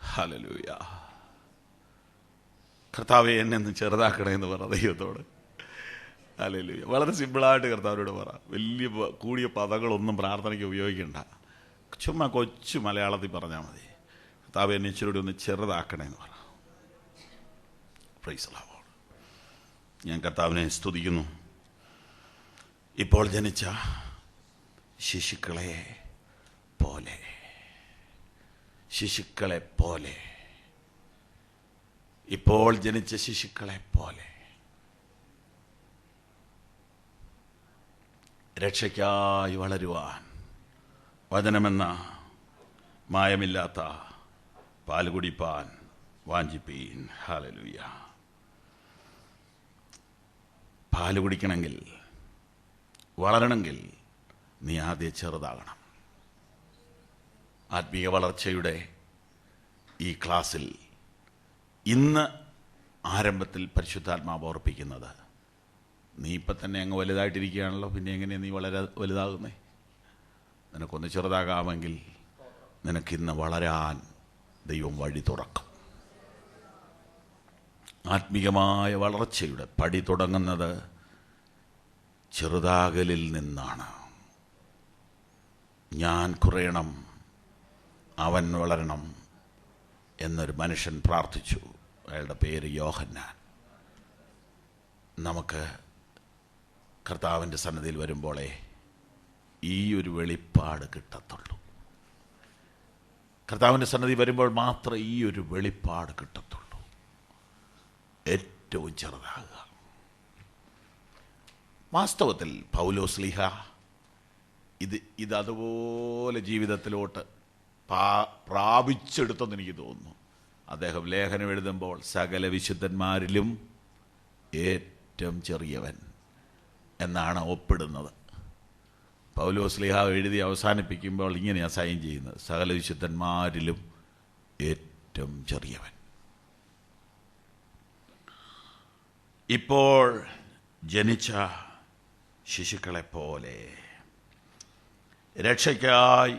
A: hallelujah. കർത്താവേ, എന്നെ ഒന്ന് ചെറുതാക്കണേന്ന് പറ ദൈവത്തോട്. ഹല്ലേലൂയ. വളരെ സിമ്പിളായിട്ട് കർത്താവിനോട് പറ. വലിയ കൂടിയ പദങ്ങളൊന്നും പ്രാർത്ഥനയ്ക്ക് ഉപയോഗിക്കണ്ട. ചുമ്മാ കൊച്ചു മലയാളത്തിൽ പറഞ്ഞാൽ മതി. കർത്താവേ, എന്നെ ഇച്ചിരി ഒന്ന് ചെറുതാക്കണേന്ന് പറ. Price the Lord. ഞാൻ കർത്താവിനെ സ്തുതിക്കുന്നു. ഇപ്പോൾ ജനിച്ച ശിശുക്കളെ പോലെ, ശിശുക്കളെ പോലെ, ഇപ്പോൾ ജനിച്ച ശിശുക്കളെ പോലെ രക്ഷയ്ക്കായി വളരുവാൻ വചനമെന്ന മായമില്ലാത്ത പാല് കുടിപ്പാൻ വാഞ്ചിപ്പീൻ. ഹല്ലേലൂയ. പാല് കുടിക്കണമെങ്കിൽ, വളരണമെങ്കിൽ നീ ആദ്യം ചെറുതാകണം. ആത്മീയ വളർച്ചയുടെ ഈ ക്ലാസ്സിൽ ഇന്ന് ആരംഭത്തിൽ പരിശുദ്ധാത്മാവ് ഓർപ്പിക്കുന്നത്, നീ ഇപ്പം തന്നെ അങ്ങ് വലുതായിട്ടിരിക്കുകയാണല്ലോ, പിന്നെ എങ്ങനെയാണ് നീ വലുതാകുന്നേ? നിനക്കൊന്ന് ചെറുതാകാമെങ്കിൽ നിനക്കിന്ന് വളരാൻ ദൈവം വഴി തുറക്കും. ആത്മീയമായ വളർച്ചയുടെ പടി തുടങ്ങുന്നത് ചെറുതാകലിൽ നിന്നാണ്. ഞാൻ കുറയണം, അവൻ വളരണം എന്നൊരു മനുഷ്യൻ പ്രാർത്ഥിച്ചു. അയാളുടെ പേര് യോഹന്നാൻ. നമുക്ക് കർത്താവിൻ്റെ സന്നിധിയിൽ വരുമ്പോഴേ ഈ ഒരു വെളിപ്പാട് കിട്ടത്തുള്ളൂ. കർത്താവിൻ്റെ സന്നിധി വരുമ്പോൾ മാത്രമേ ഈ ഒരു വെളിപ്പാട് കിട്ടത്തുള്ളൂ. ഏറ്റവും ചെറുതാകുക. വാസ്തവത്തിൽ പൗലോസ്ലീഹ ഇതതുപോലെ ജീവിതത്തിലോട്ട് പ്രാപിച്ചെടുത്തെന്ന് എനിക്ക് തോന്നുന്നു. അദ്ദേഹം ലേഖനം എഴുതുമ്പോൾ സകല വിശുദ്ധന്മാരിലും ഏറ്റവും ചെറിയവൻ എന്നാണ് ഒപ്പിടുന്നത്. പൗലോസ്ലീഹ എഴുതി അവസാനിപ്പിക്കുമ്പോൾ ഇങ്ങനെയാണ് സൈൻ ചെയ്യുന്നത്: സകല വിശുദ്ധന്മാരിലും ഏറ്റവും ചെറിയവൻ. ഇപ്പോൾ ജനിച്ച ശിശുക്കളെപ്പോലെ രക്ഷയ്ക്കായി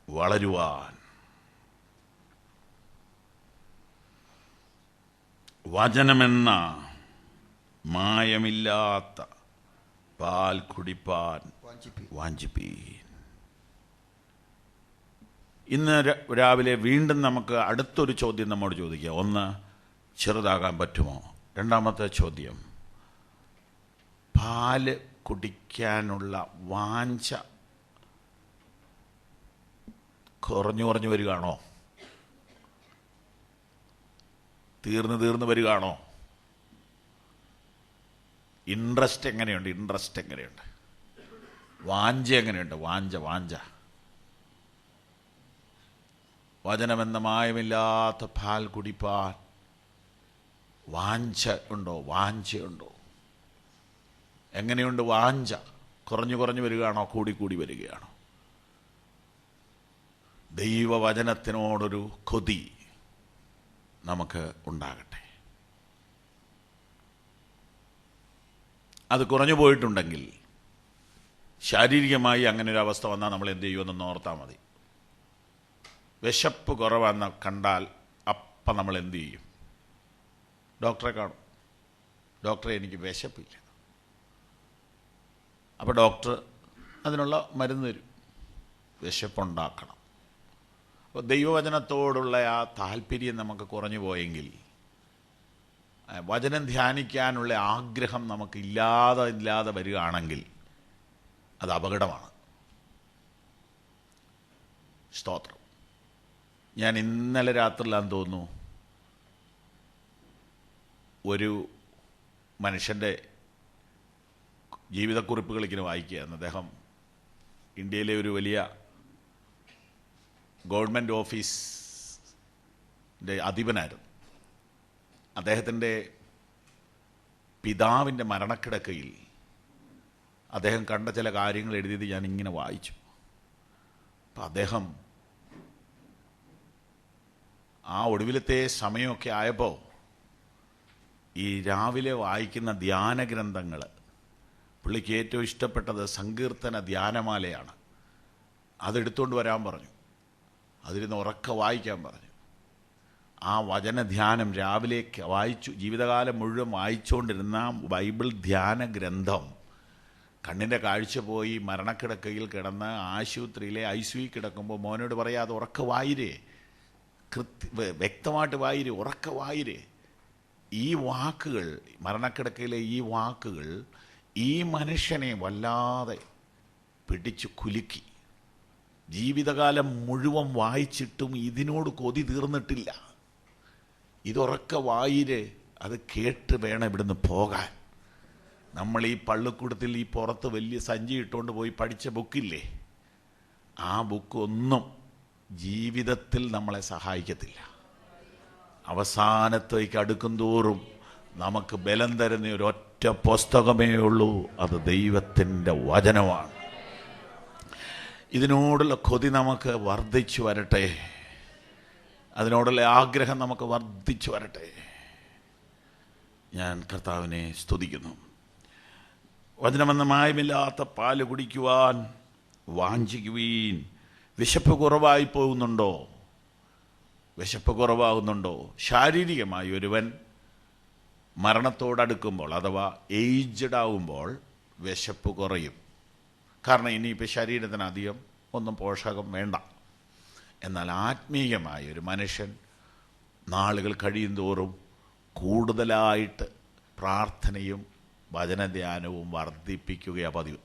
A: വളരുവാൻ വചനമെന്ന മായമില്ലാത്ത പാൽ കുടിപ്പാൻ വാഞ്ചിപ്പീൻ. ഇന്ന് രാവിലെ വീണ്ടും നമുക്ക് അടുത്തൊരു ചോദ്യം നമ്മോട് ചോദിക്കാം. ഒന്ന്, ചെറുതാകാൻ പറ്റുമോ? രണ്ടാമത്തെ ചോദ്യം, പാല് കുടിക്കാനുള്ള വാഞ്ച കുറഞ്ഞു വരികയാണോ? തീർന്നു വരികയാണോ? ഇൻട്രസ്റ്റ് എങ്ങനെയുണ്ട്? വാഞ്ച എങ്ങനെയുണ്ട്? വാഞ്ച വചനമെന്ന മായമില്ലാത്ത പാൽ കുടിപ്പാൻ വാഞ്ചയുണ്ടോ? എങ്ങനെയുണ്ട് വാഞ്ച? കുറഞ്ഞു വരികയാണോ? കൂടി വരികയാണോ? ദൈവവചനത്തിനോടൊരു കൊതി നമുക്ക് ഉണ്ടാകട്ടെ. അത് കുറഞ്ഞു പോയിട്ടുണ്ടെങ്കിൽ, ശാരീരികമായി അങ്ങനെ ഒരു അവസ്ഥ വന്നാൽ നമ്മൾ എന്ത് ചെയ്യുമെന്നൊന്ന് ഓർത്താൽ മതി. വിശപ്പ് കുറവെന്ന് കണ്ടാൽ അപ്പം നമ്മൾ എന്ത് ചെയ്യും? ഡോക്ടറെ കാണും. ഡോക്ടറെ, എനിക്ക് വിശപ്പില്ല. അപ്പോൾ ഡോക്ടർ അതിനുള്ള മരുന്ന് തരും. വിശപ്പുണ്ടാക്കണം. അപ്പോൾ ദൈവവചനത്തോടുള്ള ആ താല്പര്യം നമുക്ക് കുറഞ്ഞു പോയെങ്കിൽ, വചനം ധ്യാനിക്കാനുള്ള ആഗ്രഹം നമുക്ക് ഇല്ലാതെ വരികയാണെങ്കിൽ അത് അപകടമാണ്. സ്തോത്രം. ഞാൻ ഇന്നലെ രാത്രിയിലാന്ന് തോന്നുന്നു ഒരു മനുഷ്യൻ്റെ ജീവിതക്കുറിപ്പുകൾ ഇങ്ങനെ വായിക്കുകയാണ്. അദ്ദേഹം ഇന്ത്യയിലെ ഒരു വലിയ ഗവൺമെൻറ് ഓഫീസിൻ്റെ അധിപനായിരുന്നു. അദ്ദേഹത്തിൻ്റെ പിതാവിൻ്റെ മരണക്കിടക്കയിൽ അദ്ദേഹം കണ്ട ചില കാര്യങ്ങൾ എഴുതിയത് ഞാൻ ഇങ്ങനെ വായിച്ചു. അപ്പം അദ്ദേഹം ആ ഒടുവിലത്തെ സമയമൊക്കെ ആയപ്പോൾ ഈ രാവിലെ വായിക്കുന്ന ധ്യാനഗ്രന്ഥങ്ങൾ, പുള്ളിക്ക് ഏറ്റവും ഇഷ്ടപ്പെട്ടത് സങ്കീർത്തന ധ്യാനമാലയാണ്. അതെടുത്തുകൊണ്ട് വരാൻ പറഞ്ഞു. അതിരുന്ന് ഉറക്കെ വായിക്കാൻ പറഞ്ഞു. ആ വചനധ്യാനം രാവിലേക്ക് വായിച്ചു. ജീവിതകാലം മുഴുവൻ വായിച്ചുകൊണ്ടിരുന്ന ബൈബിൾ ധ്യാന ഗ്രന്ഥം കണ്ണിൻ്റെ കാഴ്ച പോയി മരണക്കിടക്കയിൽ കിടന്ന് ആശുപത്രിയിലെ ICU കിടക്കുമ്പോൾ മോനോട് പറയാതെ ഉറക്കെ വായിരേ, വ്യക്തമായിട്ട് വായിരേ, ഉറക്കെ വായിരേ. ഈ വാക്കുകൾ, മരണക്കിടക്കയിലെ ഈ വാക്കുകൾ ഈ മനുഷ്യനെ വല്ലാതെ പിടിച്ചു കുലുക്കി. ജീവിതകാലം മുഴുവൻ വായിച്ചിട്ടും ഇതിനോട് കൊതി തീർന്നിട്ടില്ല. ഇതൊറക്കെ വായിര്, അത് കേട്ട് വേണം ഇവിടുന്ന് പോകാൻ. നമ്മൾ ഈ പള്ളിക്കൂടത്തിൽ ഈ പുറത്ത് വലിയ സഞ്ചി ഇട്ടുകൊണ്ട് പോയി പഠിച്ച ബുക്കില്ലേ, ആ ബുക്ക് ഒന്നും ജീവിതത്തിൽ നമ്മളെ സഹായിക്കത്തില്ല. അവസാനത്തേക്ക് അടുക്കും തോറും നമുക്ക് ബലം തരുന്ന ഒരൊറ്റ പുസ്തകമേ ഉള്ളൂ, അത് ദൈവത്തിൻ്റെ വചനമാണ്. ഇതിനോടുള്ള കൊതി നമുക്ക് വർദ്ധിച്ചു വരട്ടെ. അതിനോടുള്ള ആഗ്രഹം നമുക്ക് വർദ്ധിച്ചു വരട്ടെ. ഞാൻ കർത്താവിനെ സ്തുതിക്കുന്നു. വചനമെന്ന മായമില്ലാത്ത പാല് കുടിക്കുവാൻ വാഞ്ചിക്കുവീൻ. വിശപ്പ് കുറവായി പോകുന്നുണ്ടോ? വിശപ്പ് കുറവാകുന്നുണ്ടോ? ശാരീരികമായി ഒരുവൻ മരണത്തോടടുക്കുമ്പോൾ അഥവാ ഏജ്ഡ് ആവുമ്പോൾ വിശപ്പ് കുറയും. കാരണം ഇനിയിപ്പോൾ ശരീരത്തിന് അധികം ഒന്നും പോഷകം വേണ്ട. എന്നാൽ ആത്മീയമായ ഒരു മനുഷ്യൻ നാളുകൾ കഴിയും തോറും കൂടുതലായിട്ട് പ്രാർത്ഥനയും വചനധ്യാനവും വർദ്ധിപ്പിക്കുകയാണ് പതിവ്.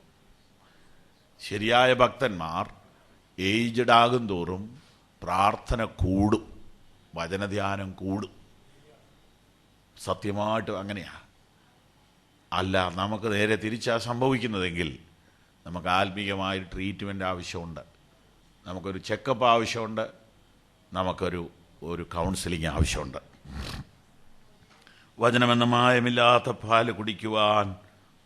A: ശരിയായ ഭക്തന്മാർ ഏജ്ഡ് ആകും തോറും പ്രാർത്ഥന കൂടും, വചനധ്യാനം കൂടും. സത്യമായിട്ടും അങ്ങനെയാണ്. അല്ല നമുക്ക് നേരെ തിരിച്ചാ സംഭവിക്കുന്നതെങ്കിൽ നമുക്ക് ആത്മീയമായ ട്രീറ്റ്മെൻ്റ് ആവശ്യമുണ്ട്, നമുക്കൊരു ചെക്കപ്പ് ആവശ്യമുണ്ട്, നമുക്കൊരു കൗൺസിലിംഗ് ആവശ്യമുണ്ട്. വചനമെന്ന മായമില്ലാത്ത പാല് കുടിക്കുവാൻ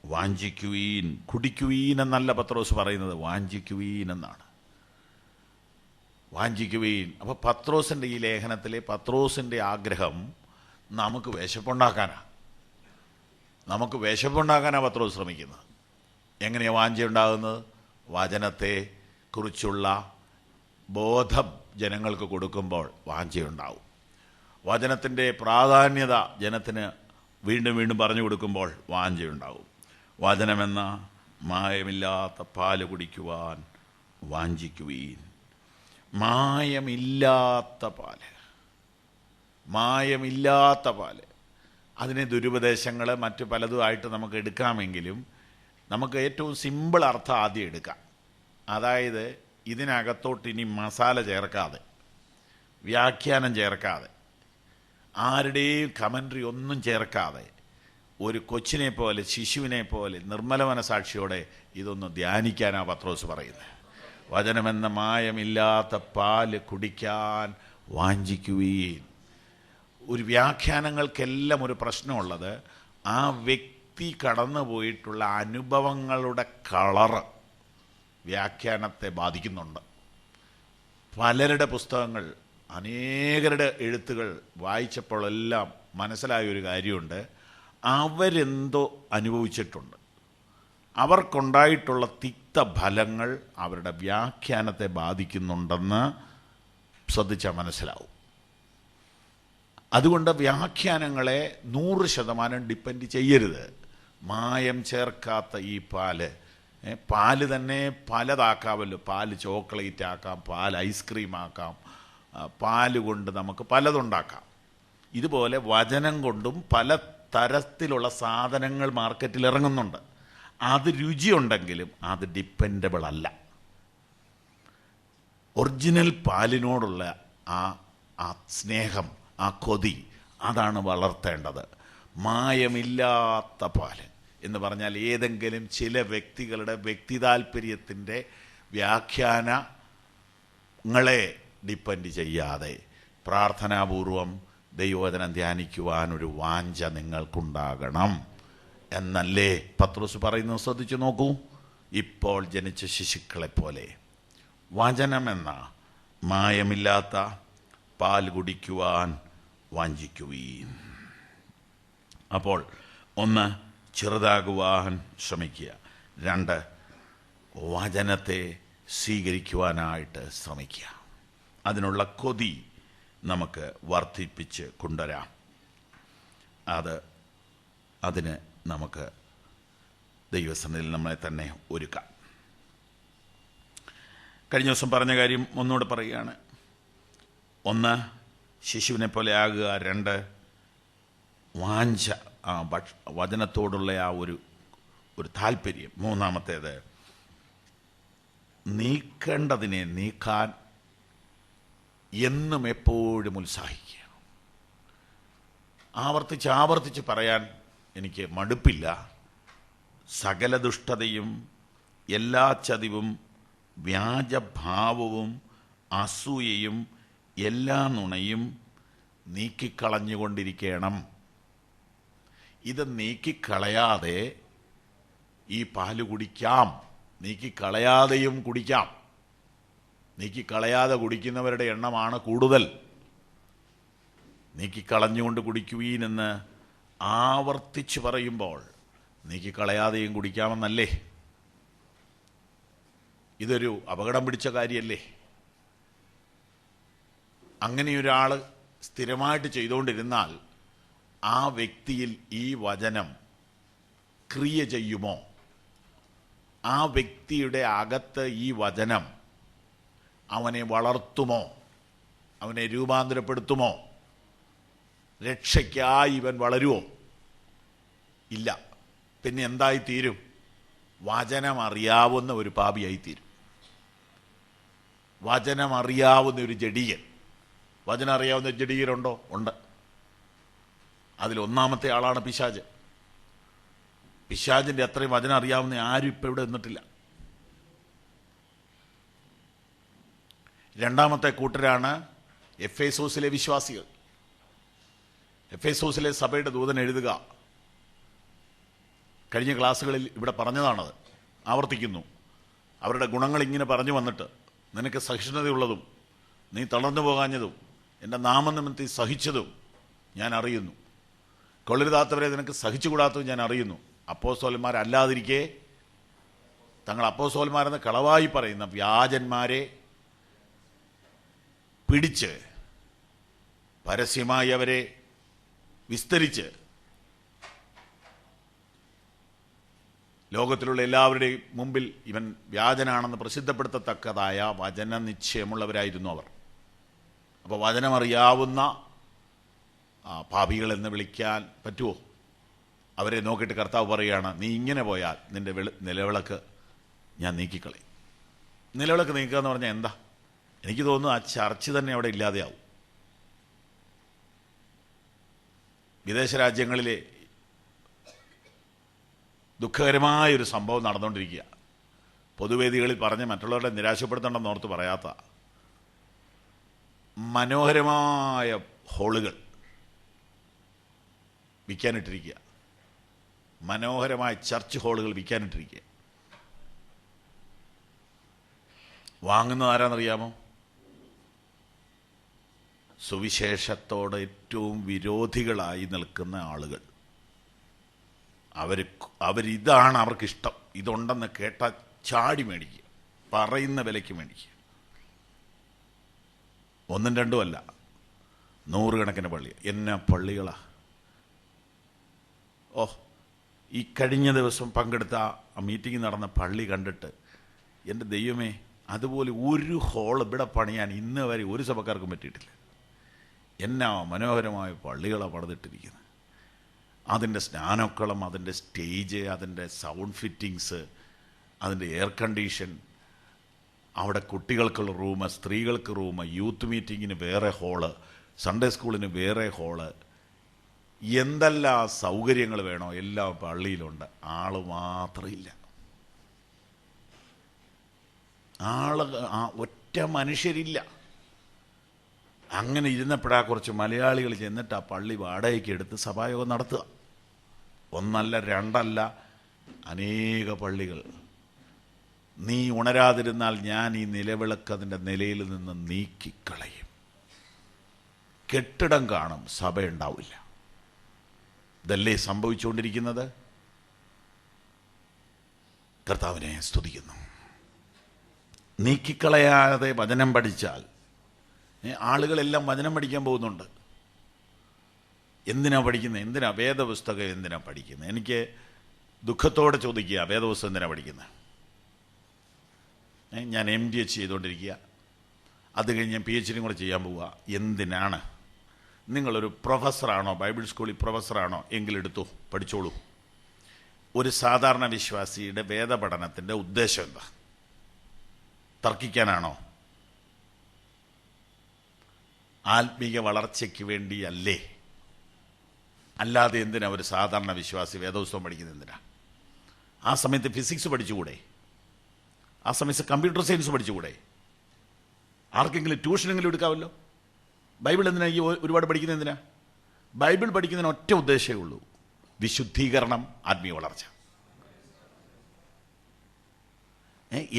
A: വാഞ്ചിക്കുവീൻ. കുടിക്കുവീൻ എന്നല്ല പത്രോസ് പറയുന്നത്, വാഞ്ചിക്കുവീൻ എന്നാണ്. വാഞ്ചിക്കുവീൻ. അപ്പോൾ പത്രോസിൻ്റെ ഈ ലേഖനത്തിലെ പത്രോസിൻ്റെ ആഗ്രഹം നമുക്ക് വിശപ്പുണ്ടാക്കാനാണ് പത്രോസ് ശ്രമിക്കുന്നത്. എങ്ങനെയാണ് വാഞ്ചയുണ്ടാകുന്നത്? വചനത്തെ കുറിച്ചുള്ള ബോധം ജനങ്ങൾക്ക് കൊടുക്കുമ്പോൾ വാഞ്ചയുണ്ടാവും. വചനത്തിൻ്റെ പ്രാധാന്യത ജനത്തിന് വീണ്ടും വീണ്ടും പറഞ്ഞു കൊടുക്കുമ്പോൾ വാഞ്ചയുണ്ടാവും. വചനമെന്ന മായമില്ലാത്ത പാല് കുടിക്കുവാൻ വാഞ്ചിക്കുവീൻ. മായമില്ലാത്ത പാല്, അതിനെ ദുരുപദേശങ്ങൾ മറ്റു പലതുമായിട്ട് നമുക്ക് എടുക്കാമെങ്കിലും നമുക്ക് ഏറ്റവും സിമ്പിൾ അർത്ഥം ആദ്യം എടുക്കാം. അതായത് ഇതിനകത്തോട്ട് ഇനി മസാല ചേർക്കാതെ, വ്യാഖ്യാനം ചേർക്കാതെ, ആരുടെയും കമൻട്രി ഒന്നും ചേർക്കാതെ, ഒരു കൊച്ചിനെ പോലെ, ശിശുവിനെ പോലെ നിർമ്മല മനസാക്ഷിയോടെ ഇതൊന്ന് ധ്യാനിക്കാനാണ് പത്രോസ് പറയുന്നത്. വചനമെന്ന മായമില്ലാത്ത പാല് കുടിക്കാൻ വാഞ്ചിക്കുവീൻ. ഒരു വ്യാഖ്യാനങ്ങൾക്കെല്ലാം ഒരു പ്രശ്നമുള്ളത് ആ വ്യക്തി കടന്നു പോയിട്ടുള്ള അനുഭവങ്ങളുടെ കളറ് വ്യാഖ്യാനത്തെ ബാധിക്കുന്നുണ്ട്. പലരുടെ പുസ്തകങ്ങൾ, അനേകരുടെ എഴുത്തുകൾ വായിച്ചപ്പോഴെല്ലാം മനസ്സിലായൊരു കാര്യമുണ്ട്, അവരെന്തോ അനുഭവിച്ചിട്ടുണ്ട്, അവർക്കുണ്ടായിട്ടുള്ള തിക്തഫലങ്ങൾ അവരുടെ വ്യാഖ്യാനത്തെ ബാധിക്കുന്നുണ്ടെന്ന് ശ്രദ്ധിച്ചാൽ മനസ്സിലാവും. അതുകൊണ്ട് വ്യാഖ്യാനങ്ങളെ 100% ഡിപ്പെൻഡ് ചെയ്യരുത്. മായം ചേർക്കാത്ത ഈ പാല് തന്നെ പലതാക്കാമല്ലോ. പാല് ചോക്ലേറ്റ് ആക്കാം, പാൽ ഐസ്ക്രീം ആക്കാം, പാല് കൊണ്ട് നമുക്ക് പലതുണ്ടാക്കാം. ഇതുപോലെ വചനം കൊണ്ടും പല തരത്തിലുള്ള സാധനങ്ങൾ മാർക്കറ്റിൽ ഇറങ്ങുന്നുണ്ട്. അത് രുചിയുണ്ടെങ്കിലും അത് ഡിപ്പെൻഡബിൾ അല്ല. ഒറിജിനൽ പാലിനോടുള്ള ആ സ്നേഹം, ആ കൊതി, അതാണ് വളർത്തേണ്ടത്. മായമില്ലാത്ത പാല് എന്ന് പറഞ്ഞാൽ ഏതെങ്കിലും ചില വ്യക്തികളുടെ വ്യക്തിതാൽപര്യത്തിൻ്റെ വ്യാഖ്യാനങ്ങളെ ഡിപ്പെൻഡ് ചെയ്യാതെ പ്രാർത്ഥനാപൂർവം ദൈവവചനം ധ്യാനിക്കുവാനൊരു വാഞ്ച നിങ്ങൾക്കുണ്ടാകണം എന്നല്ലേ പത്രോസ് പറയുന്നത്. ശ്രദ്ധിച്ചു നോക്കൂ. ഇപ്പോൾ ജനിച്ച ശിശുക്കളെപ്പോലെ വചനമെന്ന മായമില്ലാത്ത പാൽ കുടിക്കുവാൻ വാഞ്ചിക്കുവീൻ. അപ്പോൾ 1, ചെറുതാകുവാൻ ശ്രമിക്കുക. 2, വചനത്തെ സ്വീകരിക്കുവാനായിട്ട് ശ്രമിക്കുക. അതിനുള്ള കൊതി നമുക്ക് വർദ്ധിപ്പിച്ച് കൊണ്ടുവരാം. അതിന് നമുക്ക് ദൈവസന്നിധിയിൽ നമ്മളെ തന്നെ ഒരുക്കാം. കഴിഞ്ഞ ദിവസം പറഞ്ഞ കാര്യം ഒന്നുകൂടെ പറയുകയാണ്. 1, ശിശുവിനെ പോലെ ആകുക. 2, വാഞ്ച, വചനത്തോടുള്ള ഒരു താല്പര്യം. 3, നീക്കേണ്ടതിനെ നീക്കാൻ എന്നും എപ്പോഴും ഉത്സാഹിക്കുക. ആവർത്തിച്ച് പറയാൻ എനിക്ക് മടുപ്പില്ല. സകല ദുഷ്ടതയും, എല്ലാ ചതിവും, വ്യാജഭാവവും, അസൂയയും, എല്ലാ നുണയും നീക്കിക്കളഞ്ഞുകൊണ്ടിരിക്കണം. ഇത് നീക്കിക്കളയാതെ ഈ പാല് കുടിക്കാം, നീക്കിക്കളയാതെയും കുടിക്കാം. നീക്കിക്കളയാതെ കുടിക്കുന്നവരുടെ എണ്ണമാണ് കൂടുതൽ. നീക്കിക്കളഞ്ഞുകൊണ്ട് കുടിക്കുവീനെന്ന് ആവർത്തിച്ച് പറയുമ്പോൾ നീക്കിക്കളയാതെയും കുടിക്കാമെന്നല്ലേ? ഇതൊരു അപകടം പിടിച്ച കാര്യമല്ലേ? അങ്ങനെയൊരാൾ സ്ഥിരമായിട്ട് ചെയ്തുകൊണ്ടിരുന്നാൽ ആ വ്യക്തിയിൽ ഈ വചനം ക്രിയ ചെയ്യുമോ? ആ വ്യക്തിയുടെ അകത്ത് ഈ വചനം അവനെ വളർത്തുമോ? അവനെ രൂപാന്തരപ്പെടുത്തുമോ? രക്ഷയ്ക്കായി ഇവൻ വളരുമോ? ഇല്ല. പിന്നെ എന്തായിത്തീരും? വചനമറിയാവുന്ന ഒരു പാപിയായിത്തീരും. വചനമറിയാവുന്ന ഒരു ജഡീകൻ. വചനം അറിയാവുന്ന ജഡീകരുണ്ടോ? ഉണ്ട്. അതിൽ ഒന്നാമത്തെ ആളാണ് പിശാച്. പിശാചിൻ്റെ അത്രയും വചനം അറിയാവുന്ന ആരും ഇപ്പം ഇവിടെ നിന്നിട്ടില്ല. രണ്ടാമത്തെ കൂട്ടരാണ് എഫേസോസിലെ വിശ്വാസികൾ. എഫേസോസിലെ സഭയുടെ ദൂതൻ എഴുതുക, കഴിഞ്ഞ ക്ലാസ്സുകളിൽ ഇവിടെ പറഞ്ഞതാണത്, ആവർത്തിക്കുന്നു. അവരുടെ ഗുണങ്ങൾ ഇങ്ങനെ പറഞ്ഞു വന്നിട്ട്, നിനക്ക് സഹിഷ്ണുതയുള്ളതും നീ തളർന്നു പോകാഞ്ഞതും എൻ്റെ നാമനിമിത്തം സഹിച്ചതും ഞാൻ അറിയുന്നു. കൊള്ളരുതാത്തവരെ നിനക്ക് സഹിച്ചുകൂടാത്തതും ഞാൻ അറിയുന്നു. അപ്പോസ്തലന്മാരല്ലാതിരിക്കെ തങ്ങൾ അപ്പോസ്തലന്മാരെന്ന് കളവായി പറയുന്ന വ്യാജന്മാരെ പിടിച്ച് പരസ്യമായി അവരെ വിസ്തരിച്ച് ലോകത്തിലുള്ള എല്ലാവരുടെയും മുമ്പിൽ ഇവൻ വ്യാജനാണെന്ന് പ്രസിദ്ധപ്പെടുത്തത്തക്കതായ വചന നിശ്ചയമുള്ളവരായിരുന്നു അവർ. അപ്പോൾ വചനമറിയാവുന്ന പാപികളെന്ന് വിളിക്കാൻ പറ്റുമോ? അവരെ നോക്കിയിട്ട് കർത്താവ് പറയുകയാണ്, നീ ഇങ്ങനെ പോയാൽ നിന്റെ നിലവിളക്ക് ഞാൻ നീക്കിക്കളയും. നിലവിളക്ക് നീക്കുക എന്ന് പറഞ്ഞാൽ എന്താ? എനിക്ക് തോന്നുന്നു ആ ചർച്ച് തന്നെ അവിടെ ഇല്ലാതെയാവും. വിദേശ രാജ്യങ്ങളിലെ ദുഃഖകരമായൊരു സംഭവം നടന്നുകൊണ്ടിരിക്കുക. പൊതുവേദികളിൽ പറഞ്ഞ് മറ്റുള്ളവരെ നിരാശപ്പെടുത്തണമെന്ന് ഓർത്ത് പറയാത്ത മനോഹരമായ ഹോളുകൾ വിൽക്കാനിട്ടിരിക്കുക. മനോഹരമായ ചർച്ച് ഹാളുകൾ വിൽക്കാനിട്ടിരിക്കുക. വാങ്ങുന്നത് ആരാന്നറിയാമോ? സുവിശേഷത്തോട് ഏറ്റവും വിരോധികളായി നിൽക്കുന്ന ആളുകൾ. അവരിതാണ് അവർക്കിഷ്ടം. ഇതുണ്ടെന്ന് കേട്ടാൽ ചാടി മേടിക്കുക, പറയുന്ന വിലയ്ക്ക് മേടിക്കുക. ഒന്നും രണ്ടും അല്ല, നൂറുകണക്കിന് പള്ളി. എന്നാ പള്ളികളാ! ഓ, ഈ കഴിഞ്ഞ ദിവസം പങ്കെടുത്ത ആ മീറ്റിംഗ് നടന്ന പള്ളി കണ്ടിട്ട് എൻ്റെ ദൈവമേ, അതുപോലെ ഒരു ഹോൾ ഇവിടെ പണിയാൻ ഇന്ന് വരെ ഒരു സഭക്കാർക്കും പറ്റിയിട്ടില്ല. എന്നാ മനോഹരമായ പള്ളികളാണ് പണിതിട്ടിരിക്കുന്നത്. അതിൻ്റെ സ്നാനക്കളം, അതിൻ്റെ സ്റ്റേജ്, അതിൻ്റെ സൗണ്ട് ഫിറ്റിങ്സ്, അതിൻ്റെ എയർ കണ്ടീഷൻ, അവിടെ കുട്ടികൾക്കുള്ള റൂം, സ്ത്രീകൾക്ക് റൂം, യൂത്ത് മീറ്റിങ്ങിന് വേറെ ഹോള്, സൺഡേ സ്കൂളിന് വേറെ ഹോള്, എന്തെല്ലാം സൗകര്യങ്ങൾ വേണോ എല്ലാം പള്ളിയിലുണ്ട്. ആള് മാത്രമില്ല. ഒറ്റ മനുഷ്യരില്ല. അങ്ങനെ ഇരുന്നപ്പോഴാ കുറച്ച് മലയാളികൾ ചെന്നിട്ട് ആ പള്ളി വാടകയ്ക്ക് എടുത്ത് സഭായോഗം നടത്തുക. ഒന്നല്ല രണ്ടല്ല, അനേക പള്ളികൾ. നീ ഉണരാതിരുന്നാൽ ഞാൻ ഈ നിലവിളക്ക് അതിൻ്റെ നിലയിൽ നിന്ന് നീക്കിക്കളയും. കെട്ടിടം കാണും, സഭയുണ്ടാവില്ല. ഇതല്ലേ സംഭവിച്ചുകൊണ്ടിരിക്കുന്നത്? കർത്താവിനെ സ്തുതിക്കുന്നു. നീക്കിക്കളയാതെ വചനം പഠിച്ചാൽ ആളുകളെല്ലാം വചനം പഠിക്കാൻ പോകുന്നുണ്ട്. എന്തിനാ പഠിക്കുന്നത്? എന്തിനാ വേദപുസ്തകം എന്തിനാ പഠിക്കുന്നത്? എനിക്ക് ദുഃഖത്തോടെ ചോദിക്കുക, വേദപുസ്തകം എന്തിനാ പഠിക്കുന്നത്? ഞാൻ MDH ചെയ്തുകൊണ്ടിരിക്കുക, അത് കഴിഞ്ഞ് ഞാൻ PhD കൂടെ ചെയ്യാൻ പോവുക. എന്തിനാണ്? നിങ്ങളൊരു പ്രൊഫസറാണോ, ബൈബിൾ സ്കൂളിൽ പ്രൊഫസറാണോ, എങ്കിലെടുത്തു പഠിച്ചോളൂ. ഒരു സാധാരണ വിശ്വാസിയുടെ വേദപഠനത്തിൻ്റെ ഉദ്ദേശം എന്താ? തർക്കിക്കാനാണോ? ആത്മീയ വളർച്ചയ്ക്ക് വേണ്ടിയല്ലേ? അല്ലാതെ എന്തിനാ ഒരു സാധാരണ വിശ്വാസി വേദപുസ്തകം പഠിക്കുന്നത്? എന്തിനാ? ആ സമയത്ത് ഫിസിക്സ് പഠിച്ചുകൂടെ? ആ സമയത്ത് കമ്പ്യൂട്ടർ സയൻസ് പഠിച്ചുകൂടെ? ആർക്കെങ്കിലും ട്യൂഷനെങ്കിലും എടുക്കാമല്ലോ. ബൈബിൾ എന്തിനാ ഈ ഒരുപാട് പഠിക്കുന്നത്? എന്തിനാ? ബൈബിൾ പഠിക്കുന്നതിന് ഒറ്റ ഉദ്ദേശമേ ഉള്ളൂ, വിശുദ്ധീകരണം, ആത്മീയ വളർച്ച.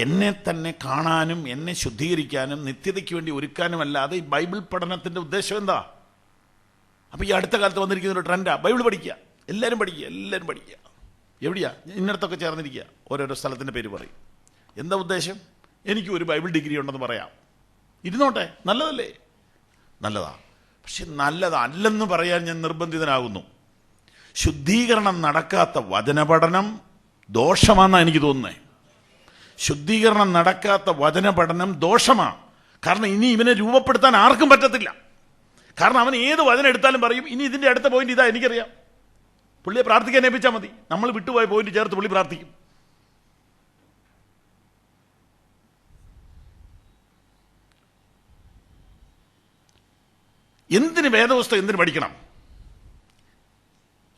A: എന്നെ തന്നെ കാണാനും എന്നെ ശുദ്ധീകരിക്കാനും നിത്യതയ്ക്ക് വേണ്ടി ഒരുക്കാനുമല്ലാതെ ഈ ബൈബിൾ പഠനത്തിൻ്റെ ഉദ്ദേശം എന്താ? അപ്പോൾ ഈ അടുത്ത കാലത്ത് വന്നിരിക്കുന്ന ഒരു ട്രെൻഡാ ബൈബിൾ പഠിക്കുക. എല്ലാവരും പഠിക്കുക, എല്ലാവരും പഠിക്കുക. എവിടെയാ? ഇന്നടത്തൊക്കെ ചേർന്നിരിക്കുക, ഓരോരോ സ്ഥലത്തിൻ്റെ പേര് പറയും. എന്താ ഉദ്ദേശം? എനിക്ക് ഒരു ബൈബിൾ ഡിഗ്രി ഉണ്ടെന്ന് പറയാം. ഇരുന്നോട്ടെ, നല്ലതല്ലേ? നല്ലതാ. പക്ഷെ നല്ലതല്ലെന്ന് പറയാൻ ഞാൻ നിർബന്ധിതനാകുന്നു. ശുദ്ധീകരണം നടക്കാത്ത വചനപഠനം ദോഷമാണെന്നാണ് എനിക്ക് തോന്നുന്നത്. ശുദ്ധീകരണം നടക്കാത്ത വചനപഠനം ദോഷമാണ്. കാരണം ഇനി ഇവനെ രൂപപ്പെടുത്താൻ ആർക്കും പറ്റത്തില്ല. കാരണം അവൻ ഏത് വചനം എടുത്താലും പറയും, ഇനി ഇതിൻ്റെ അടുത്ത പോയിന്റ് ഇതാ, എനിക്കറിയാം. പുള്ളിയെ പ്രാർത്ഥിക്കാൻ ഏൽപ്പിച്ചാൽ മതി, നമ്മൾ വിട്ടുപോയ പോയിന്റ് ചേർത്ത് പുള്ളി പ്രാർത്ഥിക്കും. എന്തിന് വേദപുസ്തകം എന്തിനു പഠിക്കണം?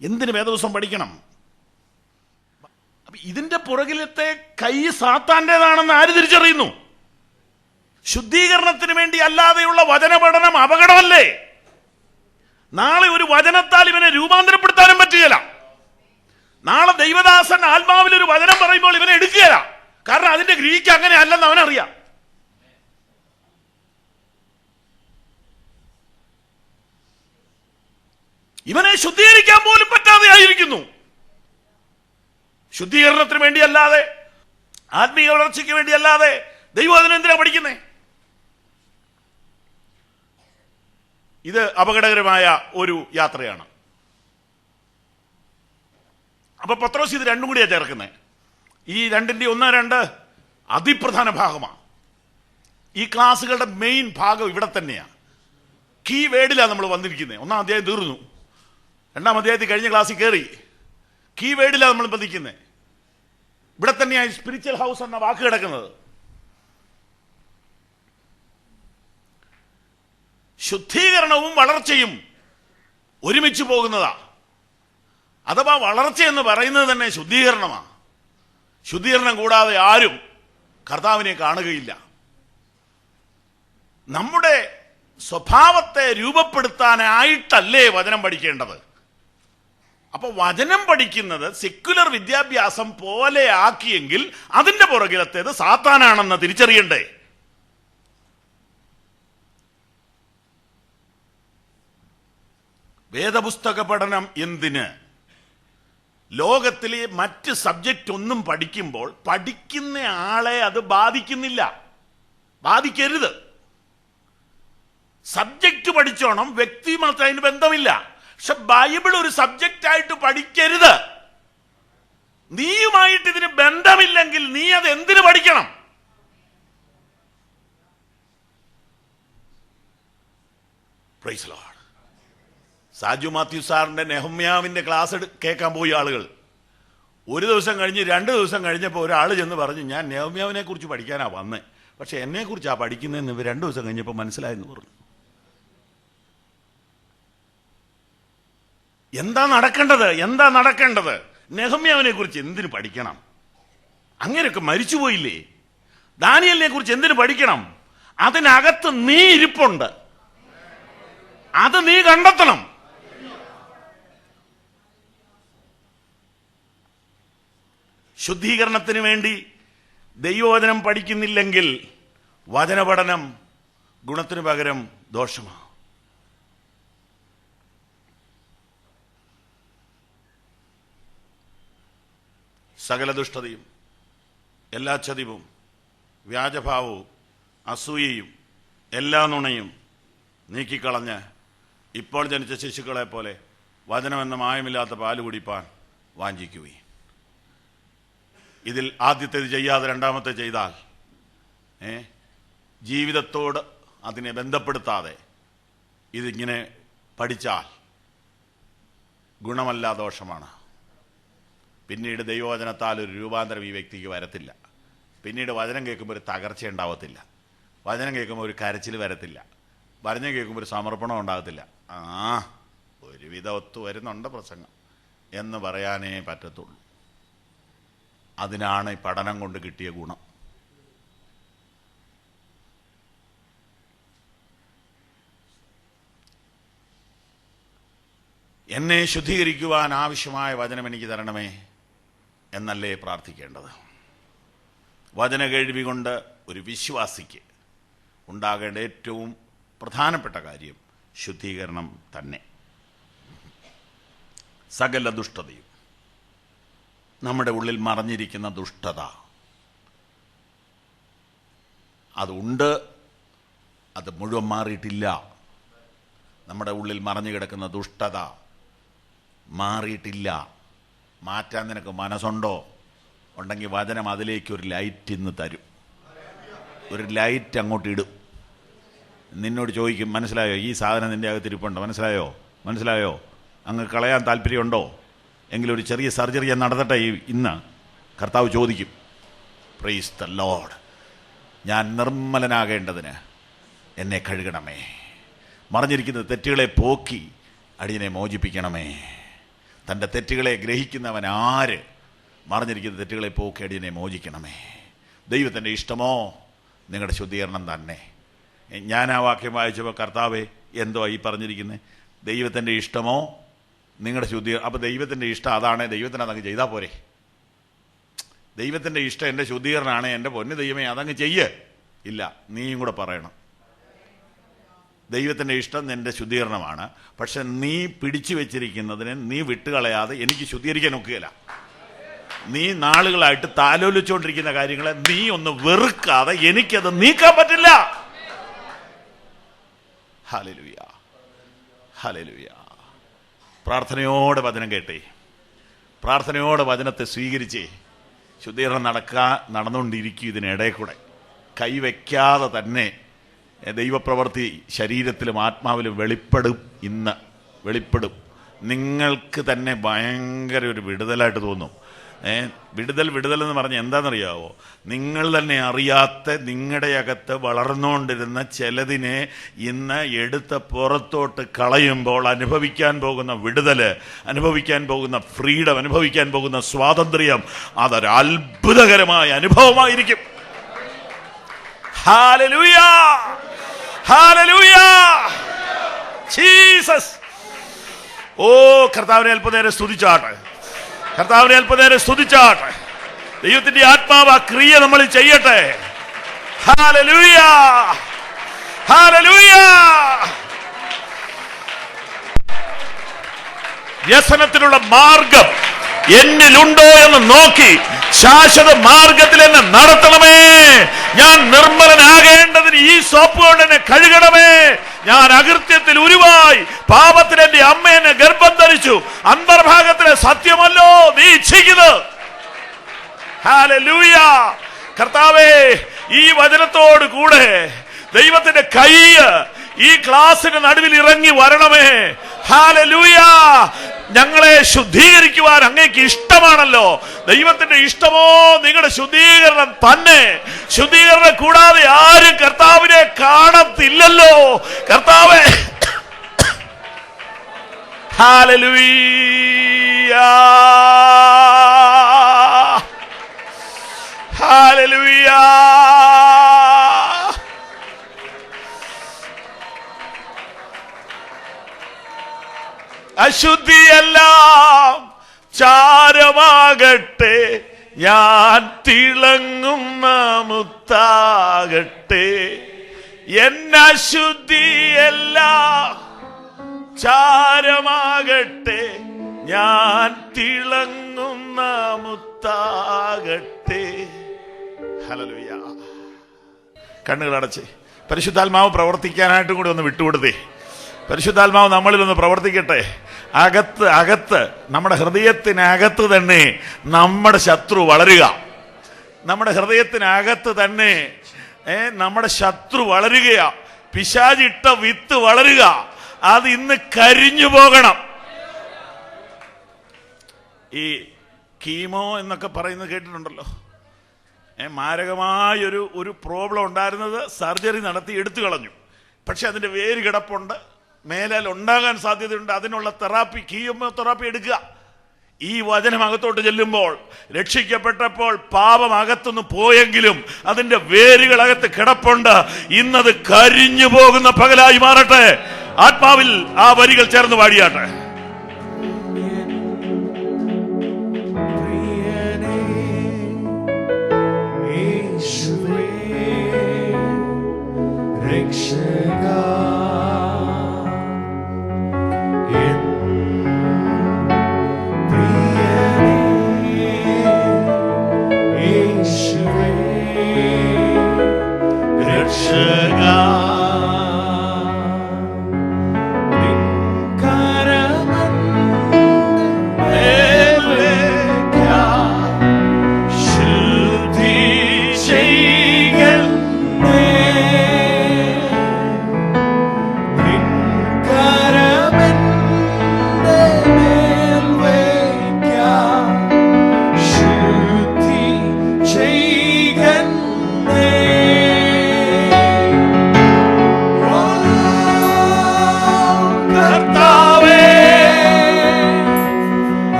A: എന്തിന് വേദപുസ്തകം പഠിക്കണം? ഇതിന്റെ പുറകിലത്തെ കൈ സാത്താന്റേതാണെന്ന് ആര് തിരിച്ചറിയുന്നു? ശുദ്ധീകരണത്തിന് വേണ്ടി അല്ലാതെയുള്ള വചനപഠനം അപകടമല്ലേ? നാളെ ഒരു വചനത്താൽ ഇവനെ രൂപാന്തരപ്പെടുത്താനും പറ്റുകയില്ല. നാളെ ദൈവദാസൻ ആത്മാവിൽ ഒരു വചനം പറയുമ്പോൾ ഇവനെ എടുക്കുകയില്ല. കാരണം അതിന്റെ ഗ്രീക്ക് അങ്ങനെ അല്ലെന്ന് അവനറിയാം. ഇവനെ ശുദ്ധീകരിക്കാൻ പോലും പറ്റാതെ ആയിരിക്കുന്നു. ശുദ്ധീകരണത്തിന് വേണ്ടിയല്ലാതെ, ആത്മീയ വളർച്ചയ്ക്ക് വേണ്ടിയല്ലാതെ ദൈവവചനം എന്തിനാ പഠിക്കുന്നേ? ഇത് അപകടകരമായ ഒരു യാത്രയാണ്. അപ്പൊ പത്രോസ് ഇത് രണ്ടും കൂടിയാ ചേർക്കുന്നത്. ഈ രണ്ടിന്റെ 1-2 അതിപ്രധാന ഭാഗമാണ്. ഈ ക്ലാസ്സുകളുടെ മെയിൻ ഭാഗം ഇവിടെ തന്നെയാണ്. കീ വേർഡിലാണ് നമ്മൾ വന്നിരിക്കുന്നത്. 1-ാം അധ്യായം തീർന്നു, 2-ാം അധ്യായത്തിൽ കഴിഞ്ഞ ക്ലാസ്സിൽ കയറി. കീ വേർഡിലാണ് നമ്മൾ പതിക്കുന്നത്. ഇവിടെ തന്നെയാണ് സ്പിരിച്വൽ ഹൗസ് എന്ന വാക്ക് കിടക്കുന്നത്. ശുദ്ധീകരണവും വളർച്ചയും ഒരുമിച്ച് പോകുന്നതാ. അഥവാ വളർച്ച എന്ന് പറയുന്നത് തന്നെ ശുദ്ധീകരണമാണ്. ശുദ്ധീകരണം കൂടാതെ ആരും കർത്താവിനെ കാണുകയില്ല. നമ്മുടെ സ്വഭാവത്തെ രൂപപ്പെടുത്താനായിട്ടല്ലേ വചനം പഠിക്കേണ്ടത്? അപ്പൊ വചനം പഠിക്കുന്നത് സെക്യുലർ വിദ്യാഭ്യാസം പോലെ ആക്കിയെങ്കിൽ അതിന്റെ പുറകിലത്തേത് സാത്താനാണെന്ന് തിരിച്ചറിയണ്ടേ? വേദപുസ്തക പഠനം എന്തിന്? ലോകത്തിലെ മറ്റ് സബ്ജക്റ്റ് ഒന്നും പഠിക്കുമ്പോൾ പഠിക്കുന്ന ആളെ അത് ബാധിക്കുന്നില്ല, ബാധിക്കരുത്. സബ്ജക്റ്റ് പഠിച്ചോണം, വ്യക്തിയുമായിട്ട് അതിന് ബന്ധമില്ല. പക്ഷെ ബൈബിൾ ഒരു സബ്ജക്റ്റ് ആയിട്ട് പഠിക്കരുത്. നീയുമായിട്ട് ഇതിന് ബന്ധമില്ലെങ്കിൽ നീ അത് എന്തിനു പഠിക്കണം? Praise Lord. സാജു മാത്യു സാറിന്റെ നെഹമ്യാവിന്റെ ക്ലാസ് കേൾക്കാൻ പോയി ആളുകൾ. ഒരു ദിവസം കഴിഞ്ഞ് 2 ദിവസം കഴിഞ്ഞപ്പോൾ ഒരാൾ ചെന്ന് പറഞ്ഞു, ഞാൻ നെഹമ്യാവിനെ കുറിച്ച് പഠിക്കാനാ വന്നേ, പക്ഷെ എന്നെ കുറിച്ചാ പഠിക്കുന്നതെന്ന് 2 ദിവസം കഴിഞ്ഞപ്പോൾ മനസ്സിലായെന്ന് പറഞ്ഞു. എന്താ നടക്കേണ്ടത്? നെഹമ്യാവിനെ കുറിച്ച് എന്തിനു പഠിക്കണം? അങ്ങനെയൊക്കെ മരിച്ചുപോയില്ലേ? ദാനിയേലിനെ കുറിച്ച് എന്തിനു പഠിക്കണം? അതിനകത്ത് നീ ഇരിപ്പുണ്ട്, അത് നീ കണ്ടെത്തണം. ശുദ്ധീകരണത്തിന് വേണ്ടി ദൈവവചനം പഠിക്കുന്നില്ലെങ്കിൽ വചനപഠനം ഗുണത്തിനു പകരം ദോഷമാണ്. സകല ദുഷ്ടതയും, എല്ലാ ചതിവും, വ്യാജഭാവവും, അസൂയയും, എല്ലാ നുണയും നീക്കിക്കളഞ്ഞ് ഇപ്പോൾ ജനിച്ച ശിശുക്കളെ പോലെ വചനമെന്ന മായമില്ലാത്ത പാല് കുടിപ്പാൻ വാഞ്ചിക്കുകയും. ഇതിൽ ആദ്യത്തേത് ചെയ്യാതെ രണ്ടാമത്തെ ചെയ്താൽ, ജീവിതത്തോട് അതിനെ ബന്ധപ്പെടുത്താതെ ഇതിങ്ങനെ പഠിച്ചാൽ ഗുണമല്ല, ദോഷമാണ്. പിന്നീട് ദൈവവചനത്താൽ ഒരു രൂപാന്തരം ഈ വ്യക്തിക്ക് വരത്തില്ല. പിന്നീട് വചനം കേൾക്കുമ്പോൾ ഒരു തകർച്ച ഉണ്ടാവത്തില്ല, വചനം കേൾക്കുമ്പോൾ ഒരു കരച്ചിൽ വരത്തില്ല, വചനം കേൾക്കുമ്പോൾ ഒരു സമർപ്പണം ഉണ്ടാകത്തില്ല. ഒരുവിധം ഒത്തു വരുന്നുണ്ട് പ്രസംഗം എന്ന് പറയാനേ പറ്റത്തുള്ളൂ. അതിനാണ് ഈ പഠനം കൊണ്ട് കിട്ടിയ ഗുണം. എന്നെ ശുദ്ധീകരിക്കുവാൻ ആവശ്യമായ വചനം എനിക്ക് തരണമേ എന്നല്ലേ പ്രാർത്ഥിക്കേണ്ടത്. വചന കേൾവി കൊണ്ട് ഒരു വിശ്വാസിക്ക് ഉണ്ടാകേണ്ട ഏറ്റവും പ്രധാനപ്പെട്ട കാര്യം ശുദ്ധീകരണം തന്നെ. സകല ദുഷ്ടതയും, നമ്മുടെ ഉള്ളിൽ മറഞ്ഞിരിക്കുന്ന ദുഷ്ടത അതുണ്ട്, അത് മുഴുവൻ മാറിയിട്ടില്ല. നമ്മുടെ ഉള്ളിൽ മറഞ്ഞു കിടക്കുന്ന ദുഷ്ടത മാറിയിട്ടില്ല. മാറ്റാൻ നിനക്ക് മനസ്സുണ്ടോ? ഉണ്ടെങ്കിൽ വചനം അതിലേക്ക് ഒരു ലൈറ്റ് ഇന്ന് തരും, ഒരു ലൈറ്റ് അങ്ങോട്ട് ഇടും. നിന്നോട് ചോദിക്കും, മനസ്സിലായോ? ഈ സാധനം നിൻ്റെ അകത്തിരിപ്പുണ്ടോ? മനസ്സിലായോ? അങ്ങ് കളയാൻ താല്പര്യമുണ്ടോ? എങ്കിലൊരു ചെറിയ സർജറി ഞാൻ നടത്തട്ടെ ഇന്ന്. കർത്താവ് ചോദിക്കും, പ്രൈസ് ദ ലോർഡ്, ഞാൻ നിർമ്മലനാകേണ്ടതിന് എന്നെ കഴുകണമേ. മറഞ്ഞിരിക്കുന്ന തെറ്റുകളെ പോക്കി അടിയനെ മോചിപ്പിക്കണമേ. തൻ്റെ തെറ്റുകളെ ഗ്രഹിക്കുന്നവൻ ആര്? മറിഞ്ഞിരിക്കുന്ന തെറ്റുകളെ പോക്കേടിനെ മോചിക്കണമേ. ദൈവത്തിൻ്റെ ഇഷ്ടമോ നിങ്ങളുടെ ശുദ്ധീകരണം തന്നെ. ഞാൻ ആ വാക്യം വായിച്ചപ്പോൾ കർത്താവേ എന്തോ ഈ പറഞ്ഞിരിക്കുന്നത്? ദൈവത്തിൻ്റെ ഇഷ്ടമോ നിങ്ങളുടെ ശുദ്ധീകരണം. അപ്പോൾ ദൈവത്തിൻ്റെ ഇഷ്ടം അതാണ്, ദൈവത്തിന് അതങ്ങ് ചെയ്താൽ പോരെ? ദൈവത്തിൻ്റെ ഇഷ്ടം എൻ്റെ ശുദ്ധീകരണമാണ്, എൻ്റെ പൊന്നു ദൈവമേ അതങ്ങ് ചെയ്യ്. ഇല്ല, നീയും കൂടെ പറയണം. ദൈവത്തിൻ്റെ ഇഷ്ടം നിൻ്റെ ശുദ്ധീകരണമാണ്, പക്ഷെ നീ പിടിച്ചു വെച്ചിരിക്കുന്നതിന് നീ വിട്ടുകളയാതെ എനിക്ക് ശുദ്ധീകരിക്കാൻ ഒക്കുകയില്ല. നീ നാളുകളായിട്ട് താലോലിച്ചുകൊണ്ടിരിക്കുന്ന കാര്യങ്ങളെ നീ ഒന്ന് വെറുക്കാതെ എനിക്കത് നീക്കാൻ പറ്റില്ല. Hallelujah, hallelujah. പ്രാർത്ഥനയോടെ വചനം കേട്ടേ, പ്രാർത്ഥനയോടെ വചനത്തെ സ്വീകരിച്ചേ. ശുദ്ധീകരണം നടന്നുകൊണ്ടിരിക്കും. ഇതിനിടയിൽ കൂടെ കൈവയ്ക്കാതെ തന്നെ ദൈവപ്രവൃത്തി ശരീരത്തിലും ആത്മാവിലും വെളിപ്പെടും. ഇന്ന് വെളിപ്പെടും. നിങ്ങൾക്ക് തന്നെ ഭയങ്കര ഒരു വിടുതലായിട്ട് തോന്നും. വിടുതൽ എന്ന് പറഞ്ഞാൽ എന്താണെന്നറിയാവോ? നിങ്ങൾ തന്നെ അറിയാത്ത നിങ്ങളുടെ അകത്ത് വളർന്നുകൊണ്ടിരുന്ന ചിലതിനെ ഇന്ന് എടുത്ത് പുറത്തോട്ട് കളയുമ്പോൾ അനുഭവിക്കാൻ പോകുന്ന വിടുതല്, അനുഭവിക്കാൻ പോകുന്ന ഫ്രീഡം, അനുഭവിക്കാൻ പോകുന്ന സ്വാതന്ത്ര്യം അതൊരു അത്ഭുതകരമായ അനുഭവമായിരിക്കും. Hallelujah, hallelujah, Jesus. ഓ കർത്താവിനെ അല്പനേരം സ്തുതിച്ചാട്ടെ, കർത്താവിനെ അല്പനേരം സ്തുതിച്ചാട്ടെ. ദൈവത്തിന്റെ ആത്മാവ് ആ ക്രിയ നമ്മൾ ചെയ്യട്ടെ. Hallelujah, hallelujah. വ്യസനത്തിനുള്ള മാർഗം എന്നിലുണ്ടോ എന്ന് നോക്കി ശാശ്വത മാർഗത്തിൽ എന്നെ നടത്തണമേ. ഞാൻ നിർമ്മലനാകേണ്ടതിന് ഈ സോപ്പ് കൊണ്ട് എന്നെ കഴുകണമേ. ഞാൻ അകൃത്യത്തിൽ ഉരുവായി പാപത്തിൽ എന്റെ അമ്മ എന്നെ ഗർഭം ധരിച്ചു. അന്തർഭാഗത്തിലെ സത്യമല്ലോ നീ ഇച്ഛിക്കുന്നത്. ഹല്ലേലൂയ. കർത്താവേ, ഈ വചനത്തോട് കൂടെ ദൈവത്തിന്റെ കൈ ഈ ക്ലാസിന് നടുവിൽ ഇറങ്ങി വരണമേ. ഹല്ലേലൂയ. ഞങ്ങളെ ശുദ്ധീകരിക്കുവാൻ അങ്ങേക്ക് ഇഷ്ടമാണല്ലോ. ദൈവത്തിന്റെ ഇഷ്ടമോ നിങ്ങളുടെ ശുദ്ധീകരണം തന്നെ. ശുദ്ധീകരണം കൂടാതെ ആരും കർത്താവിനെ കാണത്തില്ലല്ലോ. കർത്താവേ, ഹല്ലേലൂയ, ഹല്ലേലൂയ. അശുദ്ധിയെല്ലാം ചാരമാകട്ടെ, ഞാൻ തിളങ്ങുന്ന മുത്താകട്ടെ. എന്നശുദ്ധിയെല്ലാം ചാരമാകട്ടെ, ഞാൻ തിളങ്ങുന്ന മുത്താകട്ടെ. ഹല്ലേലൂയ. കണ്ണുകളടച്ച് പരിശുദ്ധാത്മാവ് പ്രവർത്തിക്കാനായിട്ടും കൂടി ഒന്ന് വിട്ടുകൊടുത്തേ. പരിശുദ്ധാത്മാവ് നമ്മളിലൊന്ന് പ്രവർത്തിക്കട്ടെ. അകത്ത് നമ്മുടെ ഹൃദയത്തിനകത്ത് തന്നെ നമ്മുടെ ശത്രു വളരുക. നമ്മുടെ ഹൃദയത്തിനകത്ത് തന്നെ നമ്മുടെ ശത്രു വളരുകയാ. പിശാചിട്ട വിത്ത് വളരുക. അത് ഇന്ന് കരിഞ്ഞു പോകണം. ഈ കീമോ എന്നൊക്കെ പറയുന്നത് കേട്ടിട്ടുണ്ടല്ലോ. മാരകമായൊരു പ്രോബ്ലം ഉണ്ടായിരുന്നത് സർജറി നടത്തി എടുത്തു കളഞ്ഞു. പക്ഷെ അതിന്റെ വേര് കിടപ്പുണ്ട്, മേലാൽ ഉണ്ടാകാൻ സാധ്യതയുണ്ട്. അതിനുള്ള തെറാപ്പി, കീമോതെറാപ്പി എടുക്കുക. ഈ വചനം അകത്തോട്ട് ചെല്ലുമ്പോൾ രക്ഷിക്കപ്പെട്ടപ്പോൾ പാപം അകത്തുനിന്ന് പോയെങ്കിലും അതിന്റെ വേരുകൾ അകത്ത് കിടപ്പുണ്ട്. ഇന്നത് കരിഞ്ഞു പോകുന്ന പകലായി മാറട്ടെ. ആത്മാവിൽ ആ വരികൾ ചേർന്ന് പാടിയാട്ടെ.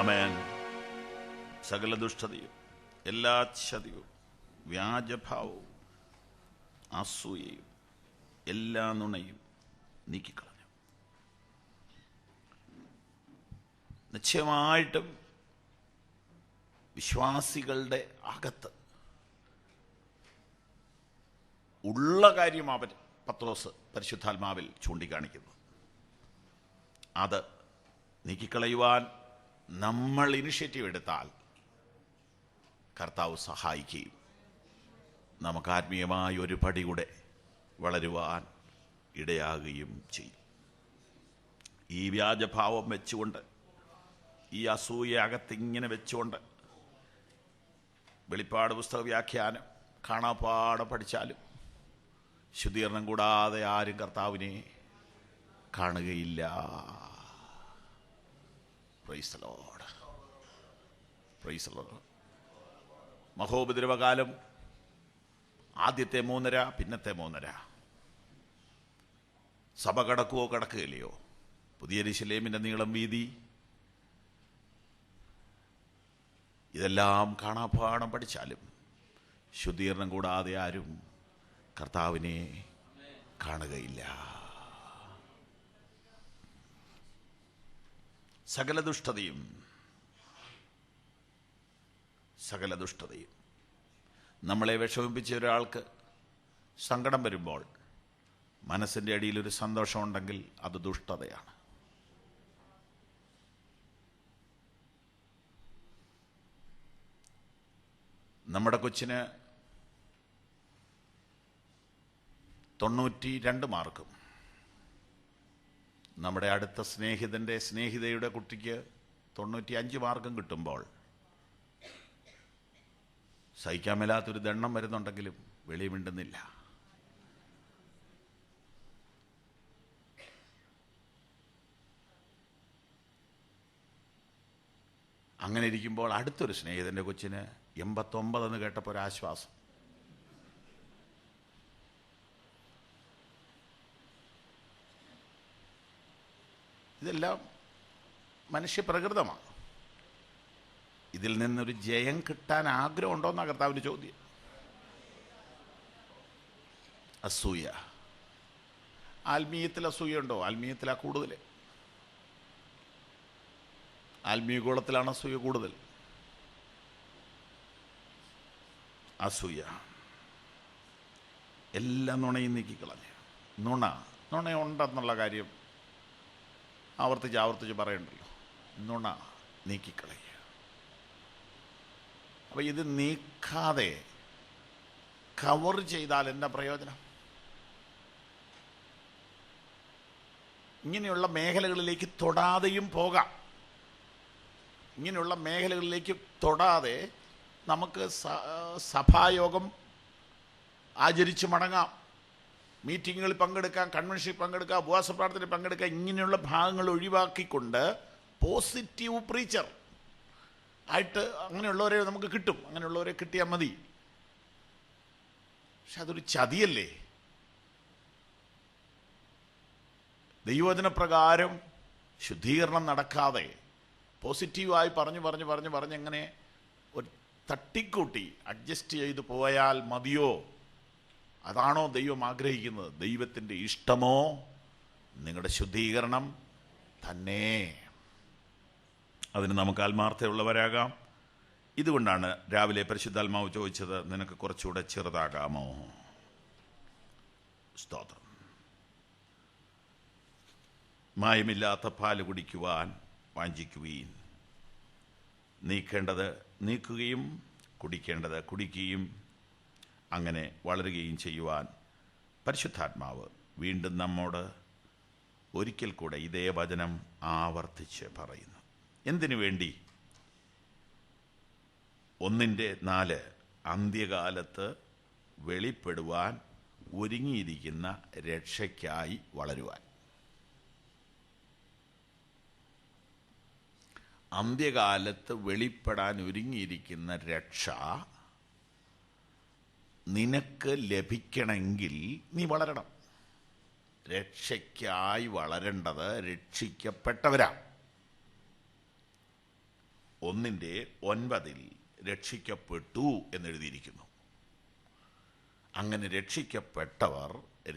A: ആമേൻ. സകല ദുഷ്ടതയും എല്ലാ ചതിയും വ്യാജഭാവവും അസൂയയും എല്ലാ നുണയും നീക്കിക്കളഞ്ഞു. നിശ്ചയമായിട്ടും വിശ്വാസികളുടെ അകത്ത് ഉള്ള കാര്യം അവൻ പത്രോസ് പരിശുദ്ധാത്മാവിൽ ചൂണ്ടിക്കാണിക്കുന്നു. അത് നീക്കിക്കളയുവാൻ നമ്മൾ ഇനിഷ്യേറ്റീവ് എടുത്താൽ കർത്താവ് സഹായിക്കുകയും നമുക്ക് ആത്മീയമായ ഒരു പടി കൂടെ വളരുവാൻ ഇടയാകുകയും ചെയ്യും. ഈ വ്യാജഭാവം വെച്ചുകൊണ്ട്, ഈ അസൂയ അകത്തിങ്ങനെ വെച്ചുകൊണ്ട് വെളിപ്പാട് പുസ്തക വ്യാഖ്യാനം കാണാപ്പാടം പഠിച്ചാലും ശുദ്ധീകരണം കൂടാതെ ആരും കർത്താവിനെ കാണുകയില്ല. Praise the lord, praise the lord. മഹോപദ്രവകാലം ആദ്യത്തെ 3.5, പിന്നത്തെ 3.5. സഭ കടക്കുവോ കടക്കുകയില്ലയോ? പുതിയ യെരൂശലേമിന്റെ നീളം വീതി ഇതെല്ലാം കാണാപ്പാടം പഠിച്ചാലും ശുദ്ധീകരണം കൂടാതെ ആരും കർത്താവിനെ കാണുകയില്ല. സകല ദുഷ്ടതയും നമ്മളെ വിഷമിപ്പിച്ച ഒരാൾക്ക് സങ്കടം വരുമ്പോൾ മനസ്സിൻ്റെ അടിയിലൊരു സന്തോഷമുണ്ടെങ്കിൽ അത് ദുഷ്ടതയാണ്. നമ്മുടെ കൊച്ചിന് 92 മാർക്കും നമ്മുടെ അടുത്ത സ്നേഹിതയുടെ കുട്ടിക്ക് 95 മാർക്കും കിട്ടുമ്പോൾ സഹിക്കാൻ മേലാത്തൊരു ദണ്ണം വരുന്നുണ്ടെങ്കിലും വെളിയിൽ മിണ്ടുന്നില്ല. അങ്ങനെ ഇരിക്കുമ്പോൾ അടുത്തൊരു സ്നേഹിതൻ്റെ കൊച്ചിന് 89 എന്ന് കേട്ടപ്പോൾ ഒരാശ്വാസം. ഇതെല്ലാം മനുഷ്യപ്രകൃതമാണ്. ഇതിൽ നിന്നൊരു ജയം കിട്ടാൻ ആഗ്രഹമുണ്ടോയെന്നാണ് കർത്താവിൻ്റെ ചോദ്യം. അസൂയ, ആത്മീയത്തിൽ അസൂയുണ്ടോ? ആത്മീയത്തിലാണ് കൂടുതൽ. ആത്മീയ ഗോളത്തിലാണ് അസൂയ കൂടുതൽ. അസൂയ എല്ലാ നുണയും നീക്കിക്കളഞ്ഞ്, നുണയുണ്ടെന്നുള്ള കാര്യം ആവർത്തിച്ച് പറയണ്ടല്ലോ. നുണ നീക്കിക്കളയുക. അപ്പം ഇത് നീക്കാതെ കവർ ചെയ്താൽ എന്താ പ്രയോജനം? ഇങ്ങനെയുള്ള മേഖലകളിലേക്ക് തൊടാതെയും പോകാം. ഇങ്ങനെയുള്ള മേഖലകളിലേക്ക് തൊടാതെ നമുക്ക് സഭായോഗം ആചരിച്ച് മടങ്ങാം, മീറ്റിങ്ങുകളിൽ പങ്കെടുക്കാം, കൺവെൻഷനിൽ പങ്കെടുക്കാം, ഉപവാസ പ്രാർത്ഥനയിൽ പങ്കെടുക്കാം. ഇങ്ങനെയുള്ള ഭാഗങ്ങൾ ഒഴിവാക്കിക്കൊണ്ട് പോസിറ്റീവ് പ്രീച്ചർ ആയിട്ട് അങ്ങനെയുള്ളവരെ നമുക്ക് കിട്ടും. അങ്ങനെയുള്ളവരെ കിട്ടിയാൽ മതി. പക്ഷെ അതൊരു ചതിയല്ലേ? ദൈവവചന പ്രകാരം ശുദ്ധീകരണം നടക്കാതെ പോസിറ്റീവായി പറഞ്ഞ് എങ്ങനെ ഒരു തട്ടിക്കൂട്ടി അഡ്ജസ്റ്റ് ചെയ്ത് പോയാൽ മതിയോ? അതാണോ ദൈവം ആഗ്രഹിക്കുന്നത്? ദൈവത്തിൻ്റെ ഇഷ്ടമോ നിങ്ങളുടെ ശുദ്ധീകരണം തന്നെ? അതിന് നമുക്ക് ആത്മാർത്ഥതയുള്ളവരാകാം. ഇതുകൊണ്ടാണ് രാവിലെ പരിശുദ്ധാത്മാവ് ചോദിച്ചത്, നിനക്ക് കുറച്ചുകൂടെ ചെറുതാകാമോ? സ്തോത്രം. മായമില്ലാത്ത പാല് കുടിക്കുവാൻ വാഞ്ചിക്കുവീൻ. നീക്കേണ്ടത് നീക്കുകയും കുടിക്കേണ്ടത് കുടിക്കുകയും അങ്ങനെ വളരുകയും ചെയ്യുവാൻ പരിശുദ്ധാത്മാവ് വീണ്ടും നമ്മോട് ഒരിക്കൽ കൂടെ ഇതേ വചനം ആവർത്തിച്ച് പറയുന്നു. എന്തിനു വേണ്ടി? 1:4 അന്ത്യകാലത്ത് വെളിപ്പെടുവാൻ ഒരുങ്ങിയിരിക്കുന്ന രക്ഷയ്ക്കായി വളരുവാൻ. അന്ത്യകാലത്ത് വെളിപ്പെടാൻ ഒരുങ്ങിയിരിക്കുന്ന രക്ഷ നിനക്ക് ലഭിക്കണമെങ്കിൽ നീ വളരണം. രക്ഷയ്ക്കായി വളരേണ്ടത് രക്ഷിക്കപ്പെട്ടവരാ. 1:9 രക്ഷിക്കപ്പെട്ടു എന്നെഴുതിയിരിക്കുന്നു. അങ്ങനെ രക്ഷിക്കപ്പെട്ടവർ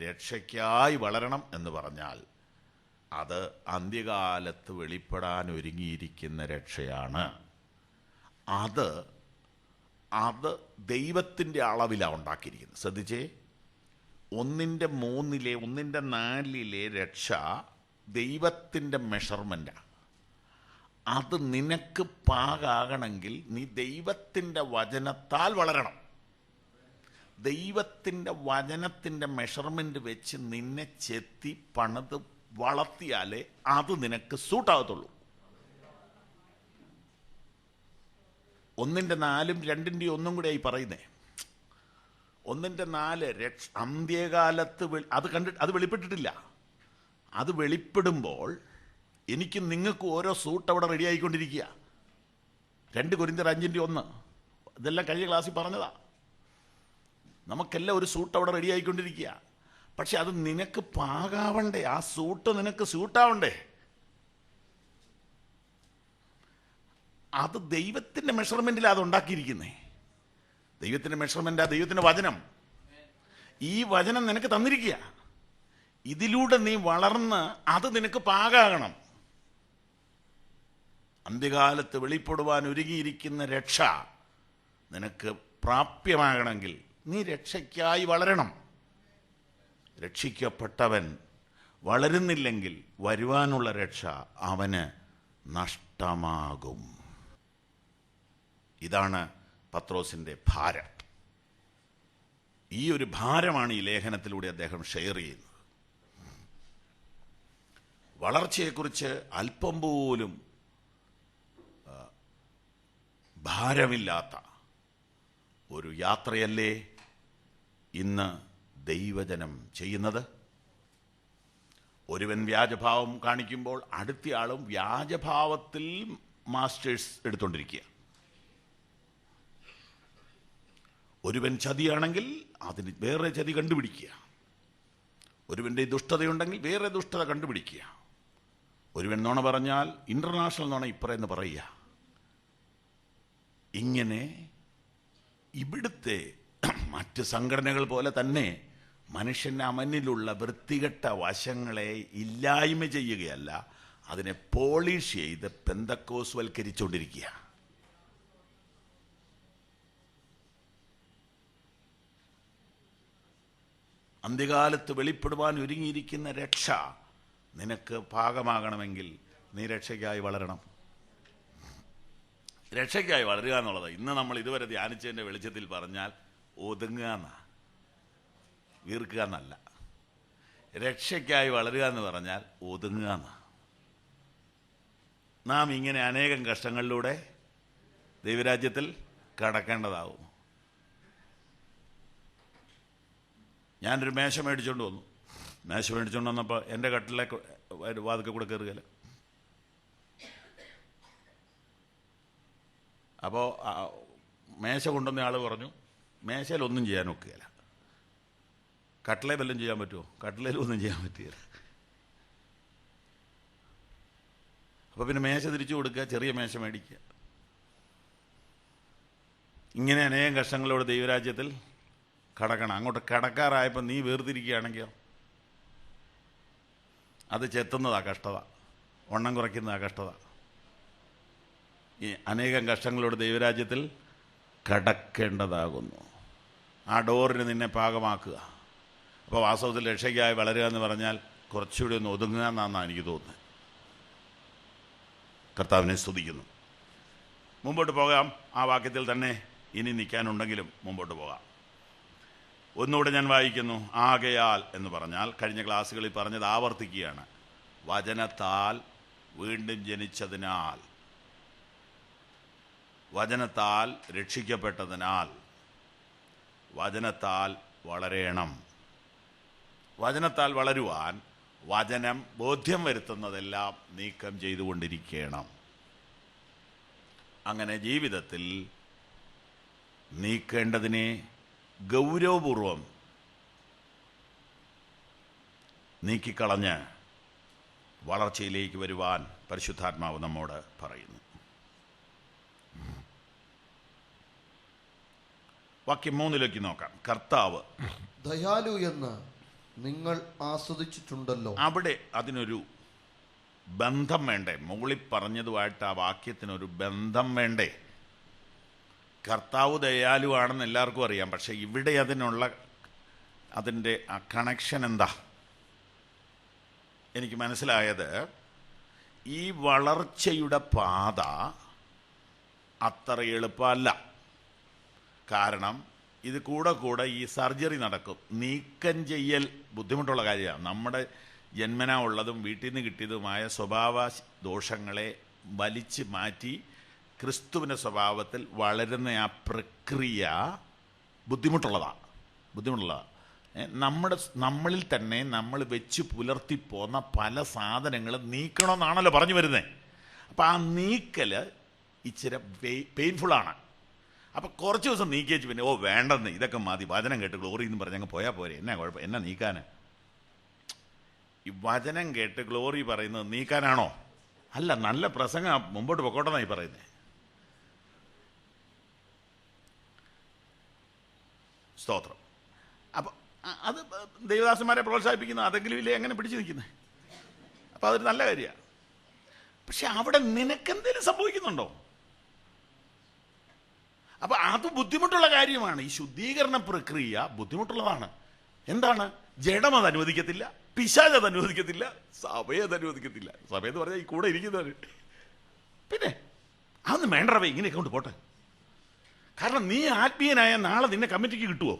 A: രക്ഷയ്ക്കായി വളരണം എന്ന് പറഞ്ഞാൽ അത് അന്ത്യകാലത്ത് വെളിപ്പെടാൻ ഒരുങ്ങിയിരിക്കുന്ന രക്ഷയാണ്. അത് ദൈവത്തിൻ്റെ അളവിലാണ് ഉണ്ടാക്കിയിരിക്കുന്നത്. ശ്രദ്ധിച്ചേ, 1:3 1:4 രക്ഷ ദൈവത്തിൻ്റെ മെഷർമെൻറ്റാണ്. അത് നിനക്ക് പാകാകണമെങ്കിൽ നീ ദൈവത്തിൻ്റെ വചനത്താൽ വളരണം. ദൈവത്തിൻ്റെ വചനത്തിൻ്റെ മെഷർമെൻറ്റ് വെച്ച് നിന്നെ ചെത്തി പണിത് വളർത്തിയാലേ അത് നിനക്ക് സൂട്ടാകത്തുള്ളൂ. 1:4 2:1 കൂടെ ആയി പറയുന്നേ. 1:4 അന്ത്യകാലത്ത് അത് വെളിപ്പെട്ടിട്ടില്ല. അത് വെളിപ്പെടുമ്പോൾ എനിക്ക് നിങ്ങൾക്ക് ഓരോ സൂട്ട് അവിടെ റെഡി ആയിക്കൊണ്ടിരിക്കുക. 2 കൊരിന്ത്യർ 5:1 ഇതെല്ലാം കഴിഞ്ഞ ക്ലാസ്സിൽ പറഞ്ഞതാ. നമുക്കെല്ലാം ഒരു സൂട്ട് അവിടെ റെഡി ആയിക്കൊണ്ടിരിക്കുക. പക്ഷെ അത് നിനക്ക് പാകാവണ്ടേ, ആ സൂട്ട് നിനക്ക് സൂട്ടാവണ്ടേ. അത് ദൈവത്തിൻ്റെ മെഷർമെൻറ്റിലാണ് അത് ഉണ്ടാക്കിയിരിക്കുന്നേ. ദൈവത്തിൻ്റെ മെഷർമെൻറ്റാ ദൈവത്തിൻ്റെ വചനം. ഈ വചനം നിനക്ക് തന്നിരിക്കുക. ഇതിലൂടെ നീ വളർന്ന് അത് നിനക്ക് പാകാകണം. അന്ത്യകാലത്ത് വെളിപ്പെടുവാൻ ഒരുങ്ങിയിരിക്കുന്ന രക്ഷ നിനക്ക് പ്രാപ്യമാകണമെങ്കിൽ നീ രക്ഷയ്ക്കായി വളരണം. രക്ഷിക്കപ്പെട്ടവൻ വളരുന്നില്ലെങ്കിൽ വരുവാനുള്ള രക്ഷ അവന് നഷ്ടമാകും. ഇതാണ് പത്രോസിൻ്റെ ഭാരം. ഈ ഒരു ഭാരമാണ് ഈ ലേഖനത്തിലൂടെ അദ്ദേഹം ഷെയർ ചെയ്യുന്നത്. വളർച്ചയെക്കുറിച്ച് അല്പം പോലും ഭാരമില്ലാത്ത ഒരു യാത്രയല്ലേ ഇന്ന് ദൈവജനം ചെയ്യുന്നത്. ഒരുവൻ വ്യാജഭാവം കാണിക്കുമ്പോൾ അടുത്തയാളും വ്യാജഭാവത്തിൽ മാസ്റ്റേഴ്സ് എടുത്തുകൊണ്ടിരിക്കുക. ഒരുവൻ ചതിയാണെങ്കിൽ അതിന് വേറെ ചതി കണ്ടുപിടിക്കുക. ഒരുവൻ്റെ ദുഷ്ടതയുണ്ടെങ്കിൽ വേറെ ദുഷ്ടത കണ്ടുപിടിക്കുക. ഒരുവൻ നുണ പറഞ്ഞാൽ ഇൻ്റർനാഷണൽ നുണ ഇപ്പറയെന്ന് പറയുക. ഇങ്ങനെ ഇവിടുത്തെ മറ്റ് സംഘടനകൾ പോലെ തന്നെ മനുഷ്യൻ്റെ അമനിലുള്ള വൃത്തികെട്ട വശങ്ങളെ ഇല്ലായ്മ ചെയ്യുകയല്ല, അതിനെ പോളിഷ് ചെയ്ത് പെന്തക്കോസ്വൽക്കരിച്ചുകൊണ്ടിരിക്കുക. അന്ത്യകാലത്ത് വെളിപ്പെടുവാൻ ഒരുങ്ങിയിരിക്കുന്ന രക്ഷ നിനക്ക് ഭാഗമാകണമെങ്കിൽ നീ രക്ഷയ്ക്കായി വളരണം. രക്ഷയ്ക്കായി വളരുക എന്നുള്ളത് ഇന്ന് നമ്മൾ ഇതുവരെ ധ്യാനിച്ചതിൻ്റെ വെളിച്ചത്തിൽ പറഞ്ഞാൽ ഒതുങ്ങുക എന്നാ, വീർക്കുക എന്നല്ല. രക്ഷയ്ക്കായി വളരുക എന്ന് പറഞ്ഞാൽ ഒതുങ്ങുക എന്നാ. നാം ഇങ്ങനെ അനേകം കഷ്ടങ്ങളിലൂടെ ദൈവരാജ്യത്തിൽ കടക്കേണ്ടതാവും. ഞാനൊരു മേശ മേടിച്ചുകൊണ്ട് വന്നു. മേശ മേടിച്ചുകൊണ്ട് വന്നപ്പോൾ എൻ്റെ കട്ടിലേക്ക് വാതിൽക്കൽ കൂടെ കയറുകയില്ല. അപ്പോൾ മേശ കൊണ്ടുവന്ന ആൾ പറഞ്ഞു, മേശയിലൊന്നും ചെയ്യാൻ ഒക്കുകയില്ല. കട്ടിലേ വല്ലതും ചെയ്യാൻ പറ്റുമോ? കട്ടിലയിലൊന്നും ചെയ്യാൻ പറ്റുകയില്ല. അപ്പോൾ പിന്നെ മേശ തിരിച്ചു കൊടുക്കുക, ചെറിയ മേശ മേടിക്കുക. ഇങ്ങനെ അനേകം കഷ്ടങ്ങളോട് ദൈവരാജ്യത്തിൽ കടക്കണം. അങ്ങോട്ട് കടക്കാറായപ്പോൾ നീ വേർതിരിക്കുകയാണെങ്കിൽ അത് ചെത്തുന്നതാ കഷ്ടത, വണ്ണം കുറയ്ക്കുന്നതാ കഷ്ടത. ഈ അനേകം കഷ്ടങ്ങളോട് ദൈവരാജ്യത്തിൽ കടക്കേണ്ടതാകുന്നു. ആ ഡോറിന് നിന്നെ പാകമാക്കുക. അപ്പോൾ വാസ്തവത്തിൽ രക്ഷയ്ക്കായി വളരുക എന്ന് പറഞ്ഞാൽ കുറച്ചുകൂടി ഒന്ന് ഒതുങ്ങുക എന്നാണ് എനിക്ക് തോന്നുന്നത്. കർത്താവിനെ സ്തുതിക്കുന്നു. മുമ്പോട്ട് പോകാം. ആ വാക്യത്തിൽ തന്നെ ഇനി നിൽക്കാനുണ്ടെങ്കിലും മുമ്പോട്ട് പോകാം. ഒന്നുകൂടെ ഞാൻ വായിക്കുന്നു. ആകയാൽ എന്ന് പറഞ്ഞാൽ കഴിഞ്ഞ ക്ലാസ്സുകളിൽ പറഞ്ഞത് ആവർത്തിക്കുകയാണ്. വചനത്താൽ വീണ്ടും ജനിച്ചതിനാൽ, വചനത്താൽ രക്ഷിക്കപ്പെട്ടതിനാൽ വചനത്താൽ വളരണം. വചനത്താൽ വളരുവാൻ വചനം ബോധ്യം വരുത്തുന്നതെല്ലാം നീക്കം ചെയ്തുകൊണ്ടിരിക്കണം. അങ്ങനെ ജീവിതത്തിൽ നീക്കേണ്ടതിനെ ഗൗരവപൂർവം നീക്കിക്കളഞ്ഞ് വളർച്ചയിലേക്ക് വരുവാൻ പരിശുദ്ധാത്മാവ് നമ്മോട് പറയുന്നു. വാക്യം 3 നോക്കാം. കർത്താവ്
B: ദയാലു എന്ന് നിങ്ങൾ ആസ്വദിച്ചിട്ടുണ്ടല്ലോ.
A: അവിടെ അതിനൊരു ബന്ധം വേണ്ടേ? മുകളിൽ പറഞ്ഞതുമായിട്ട് ആ വാക്യത്തിനൊരു ബന്ധം വേണ്ടേ? കർത്താവ് ദയാലുവാണെന്ന് എല്ലാവർക്കും അറിയാം, പക്ഷെ ഇവിടെ അതിൻ്റെ ആ കണക്ഷൻ എന്താ? എനിക്ക് മനസ്സിലായത്, ഈ വളർച്ചയുടെ പാത അത്ര എളുപ്പമല്ല. കാരണം ഇത് കൂടെ ഈ സർജറി നടക്കും. നീക്കം ചെയ്യൽ ബുദ്ധിമുട്ടുള്ള കാര്യമാണ്. നമ്മുടെ ജന്മനാ ഉള്ളതും വീട്ടിൽ നിന്ന് കിട്ടിയതുമായ സ്വഭാവ ദോഷങ്ങളെ വലിച്ചു മാറ്റി ക്രിസ്തുവിൻ്റെ സ്വഭാവത്തിൽ വളരുന്ന ആ പ്രക്രിയ ബുദ്ധിമുട്ടുള്ളതാണ്. നമ്മളിൽ തന്നെ നമ്മൾ വെച്ച് പുലർത്തിപ്പോന്ന പല സാധനങ്ങളും നീക്കണമെന്നാണല്ലോ പറഞ്ഞു വരുന്നത്. അപ്പം ആ നീക്കൽ ഇച്ചിരി പെയിൻഫുള്ളാണ്. അപ്പം കുറച്ച് ദിവസം നീക്കിയേച്ച് പിന്നെ വേണ്ടെന്ന്, ഇതൊക്കെ മതി, വചനം കേട്ട് ഗ്ലോറി എന്ന് പറഞ്ഞങ്ങ് പോയാൽ പോരെ, എന്നാ കുഴപ്പം, എന്നാ നീക്കാൻ? ഈ വചനം കേട്ട് ഗ്ലോറി പറയുന്നത് നീക്കാനാണോ? അല്ല, നല്ല പ്രസംഗം മുമ്പോട്ട് പൊക്കോട്ടെന്നായി പറയുന്നത്. സ്തോത്രം. അപ്പം അത് ദൈവദാസന്മാരെ പ്രോത്സാഹിപ്പിക്കുന്ന, അതെങ്കിലും ഇല്ലേ എങ്ങനെ പിടിച്ചു നിൽക്കുന്നത്? അപ്പം അതൊരു നല്ല കാര്യമാണ്. പക്ഷെ അവിടെ നിനക്കെന്തേലും സംഭവിക്കുന്നുണ്ടോ? അപ്പം അത് ബുദ്ധിമുട്ടുള്ള കാര്യമാണ്. ഈ ശുദ്ധീകരണ പ്രക്രിയ ബുദ്ധിമുട്ടുള്ളതാണ്. എന്താണ്? ജഡം അത് അനുവദിക്കത്തില്ല, പിശാച് അത് അനുവദിക്കത്തില്ല, സഭയെ അത് അനുവദിക്കത്തില്ല. സഭയെന്ന് പറഞ്ഞാൽ ഈ കൂടെ ഇരിക്കുന്നവർ. പിന്നെ അതൊന്നും വേണ്ടവേ, ഇങ്ങനെയൊക്കെ കൊണ്ട് പോട്ടെ. കാരണം നീ ആത്മീയനായ നാളെ നിന്നെ കമ്മിറ്റിക്ക് കിട്ടുമോ?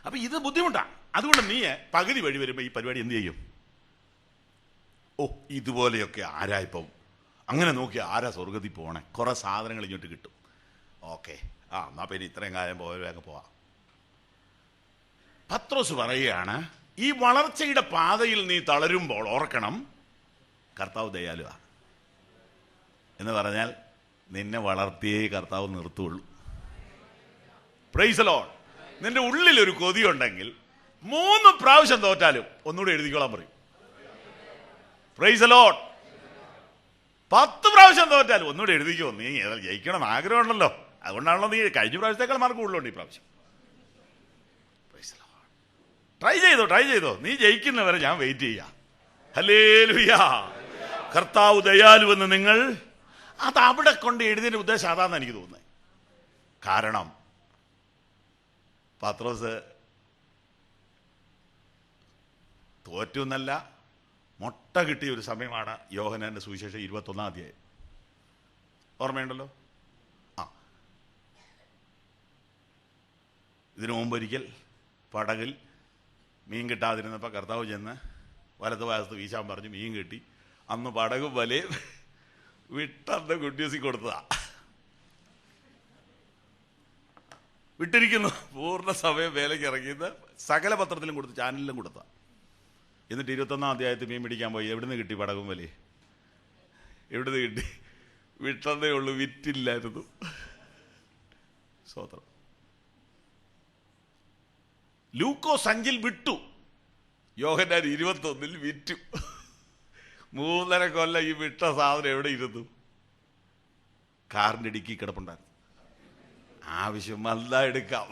A: അപ്പൊ ഇത് ബുദ്ധിമുട്ടാണ്. അതുകൊണ്ട് നീ പകുതി വഴി വരുമ്പോൾ ഈ പരിപാടി എന്ത് ചെയ്യും? ഇതുപോലെയൊക്കെ ആരാ ഇപ്പം, അങ്ങനെ നോക്കി ആരാ സ്വർഗത്തിൽ പോകണേ? കുറെ സാധനങ്ങൾ ഇങ്ങോട്ട് കിട്ടും. ഓക്കെ, എന്നാ പിന്നെ ഇത്രയും കാര്യം അങ്ങ് പോവാം. പത്രോസ് പറയുകയാണ്, ഈ വളർച്ചയുടെ പാതയിൽ നീ തളരുമ്പോൾ ഓർക്കണം, കർത്താവ് ദയാലുവാ എന്ന് പറഞ്ഞാൽ നിന്നെ വളർത്തിയേ കർത്താവ് നിർത്തുള്ളൂ. Price the Lord. നിന്റെ ഉള്ളിലൊരു കൊതിയുണ്ടെങ്കിൽ 3 പ്രാവശ്യം തോറ്റാലും ഒന്നുകൂടെ എഴുതിക്കോളാൻ പറയും. Price the Lord. 10 പ്രാവശ്യം തോറ്റാലും ഒന്നുകൂടെ എഴുതിക്കോ. നീ ജയിക്കണം ആഗ്രഹമുണ്ടല്ലോ, അതുകൊണ്ടാണല്ലോ നീ കഴിഞ്ഞ പ്രാവശ്യത്തേക്കാൾ മാർക്ക് കൂടുതലുണ്ട് ഈ പ്രാവശ്യം. ട്രൈ ചെയ്തോ. നീ ജയിക്കുന്നവരെ ഞാൻ വെയിറ്റ് ചെയ്യാം. ഹല്ലേലൂയ. കർത്താവ് ദയാലുവെന്ന് നിങ്ങൾ, അത് അവിടെ കൊണ്ട് എഴുതിയതിന്റെ ഉദ്ദേശം അതാന്ന് എനിക്ക് തോന്നുന്നത്. കാരണം പത്രോസ് തോറ്റു എന്നല്ല, മുട്ട കിട്ടിയ ഒരു സമയമാണ് യോഹന്നാന്റെ സുവിശേഷം 21-ാം അധ്യായം. ഓർമ്മയുണ്ടല്ലോ? ഇതിനു മുമ്പൊരിക്കൽ പടകിൽ മീൻ കിട്ടാതിരുന്നപ്പോൾ കർത്താവ് ചെന്ന് വലത്ത് ഭാഗത്ത് വീശാൻ പറഞ്ഞു. മീൻ കിട്ടി. അന്ന് പടകും വലയും വിട്ടന്ന് കുട്ടിയൂസി കൊടുത്തതാ. വിട്ടിരിക്കുന്നു. പൂർണ്ണ സമയം വേലയ്ക്ക് ഇറങ്ങിയത് സകല പത്രത്തിലും കൊടുത്ത്, ചാനലിലും കൊടുത്ത. എന്നിട്ട് 21-ാം അധ്യായത്തിൽ മീൻ പിടിക്കാൻ പോയി. എവിടുന്ന് കിട്ടി പടകും വലയും? എവിടുന്ന് കിട്ടി? വിട്ടതേ ഉള്ളൂ, വിറ്റില്ലായിരുന്നു. സ്തോത്രം. ലൂക്കോസ് 5-ൽ വിട്ടു, യോഹന്നാൻ 21-ൽ വിറ്റു. 3.5 കൊല്ലം ഈ വിട്ട സാധനം എവിടെ ഇരുന്നു? കാറിന്റെ ഡിക്കി കിടപ്പുണ്ടായിരുന്നു. ആവശ്യം വല്ല എടുക്കാം.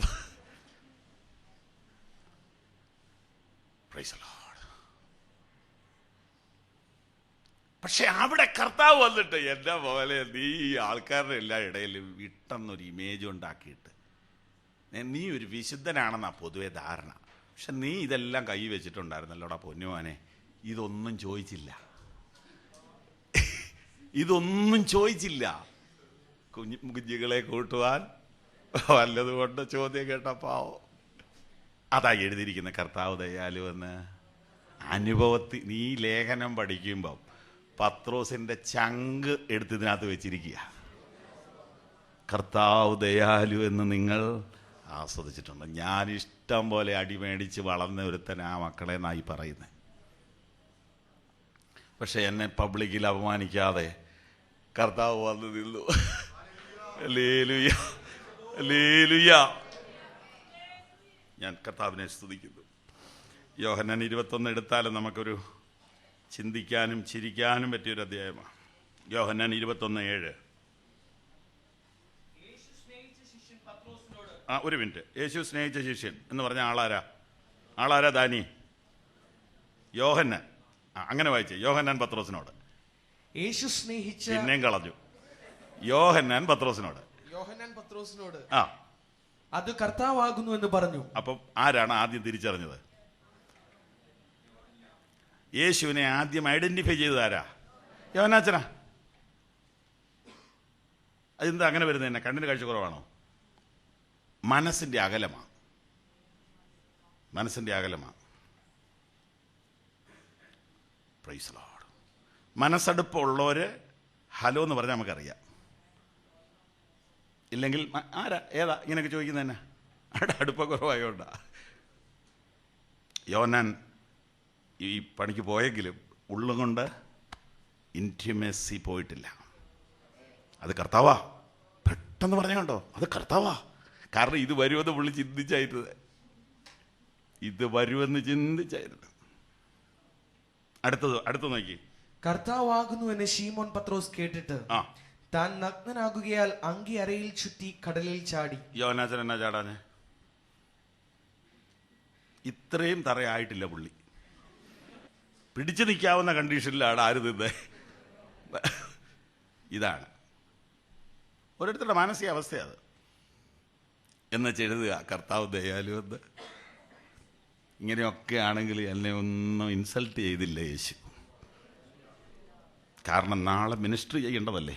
A: Price the Lord. പക്ഷെ അവിടെ കർത്താവ് വന്നിട്ട്, എന്റെ പോലെ നീ ഈ ആൾക്കാരുടെ എല്ലാ ഇടയിലും വിട്ടെന്നൊരു ഇമേജ് ഉണ്ടാക്കിയിട്ട് നീ ഒരു വിശുദ്ധനാണെന്നാ പൊതുവെ ധാരണ. പക്ഷെ നീ ഇതെല്ലാം കൈ വെച്ചിട്ടുണ്ടായിരുന്നല്ലോടാ പൊന്നുവാനെ. ഇതൊന്നും ചോദിച്ചില്ല. കുഞ്ഞുങ്ങളെ കൂട്ടുവാൻ വല്ലതുകൊണ്ട് ചോദ്യം കേട്ടപ്പാവോ. അതാ എഴുതിയിരിക്കുന്ന കർത്താവ് ദയാലുവെന്ന്. അനുഭവത്തിൽ നീ ലേഖനം പഠിക്കുമ്പം പത്രോസിന്റെ ചങ്ക് എടുത്തതിനകത്ത് വെച്ചിരിക്കുക. കർത്താവ് ദയാലു എന്ന് നിങ്ങൾ ആസ്വദിച്ചിട്ടുണ്ട്. ഞാൻ ഇഷ്ടം പോലെ അടിമേടിച്ച് വളർന്ന ഒരുത്തൻ ആ മക്കളെ നായി പറയുന്നത്. പക്ഷെ എന്നെ പബ്ലിക്കിൽ അപമാനിക്കാതെ കർത്താവ് വന്ന് നിന്നു. Hallelujah, hallelujah. ഞാൻ കർത്താവിനെ സ്തുതിക്കുന്നു. യോഹന്നാൻ 21 എടുത്താലും നമുക്കൊരു ചിന്തിക്കാനും ചിരിക്കാനും പറ്റിയൊരു അധ്യായമാണ്. യോഹന്നാൻ 21:7. ഒരു മിനിറ്റ്. യേശു സ്നേഹിച്ച ശിഷ്യൻ എന്ന് പറഞ്ഞ ആളാരാ ദാനി? യോഹന്നാൻ. അങ്ങനെ വായിച്ചേ. യോഹന്നാൻ പത്രോസിനോട്.
C: യേശു സ്നേഹിച്ച,
A: പിന്നെയും കളഞ്ഞു. യോഹന്നാൻ പത്രോസിനോട്
C: അത് കർത്താവാകുന്നു എന്ന് പറഞ്ഞു.
A: അപ്പം ആരാണ് ആദ്യം തിരിച്ചറിഞ്ഞത്? യേശുവിനെ ആദ്യം ഐഡന്റിഫൈ ചെയ്തത് ആരാ? യോഹന്നാച്ചനാ. അതെന്താ അങ്ങനെ വരുന്നത്? തന്നെ കണ്ണിന് കാഴ്ച കുറവാണോ? മനസ്സിന്റെ അകലമാണ്. Praise lord. മനസ്സടുപ്പമുള്ളവര് ഹലോ എന്ന് പറഞ്ഞാൽ നമുക്കറിയാം. ഇല്ലെങ്കിൽ ഏതാ ഇങ്ങനെയൊക്കെ ചോദിക്കുന്നത് തന്നെ? അടുപ്പ കുറവായോണ്ടാ. യോഹന്നാൻ ഈ പണിക്ക് പോയെങ്കിലും ഉള്ളുകൊണ്ട് ഇൻറ്റിമസി പോയിട്ടില്ല. അത് കർത്താവാ. പെട്ടെന്ന് പറഞ്ഞ കണ്ടോ? അത് കർത്താവാ. കാരണം ഇത് വരുമെന്ന് പുള്ളി ചിന്തിച്ചായിരുന്നത്. അടുത്ത് നോക്കി.
C: കർത്താവാകുന്നു എന്ന് ശീമോൻ പത്രോസ് കേട്ടിട്ട് താൻ നഗ്നനാകുകയാൽ അങ്കി അരയിൽ ചുറ്റി കടലിൽ ചാടി.
A: യോഹന്നാച്ചൻ എന്നാ ചാടാന്? ഇത്രയും തറയായിട്ടില്ല പുള്ളി. പിടിച്ചു നിൽക്കാവുന്ന കണ്ടീഷനിലാണ് ആര് നിന്ന്. ഇതാണ് ഓരോരുത്തരുടെ മാനസികാവസ്ഥ. അത് എന്ന് എഴുതുക, കർത്താവ് ദയാലു എന്ന്. ഇങ്ങനെയൊക്കെ ആണെങ്കിൽ എന്നെ ഒന്നും ഇൻസൾട്ട് ചെയ്തില്ല യേശു. കാരണം നാളെ മിനിസ്ട്രി ചെയ്യേണ്ടതല്ലേ.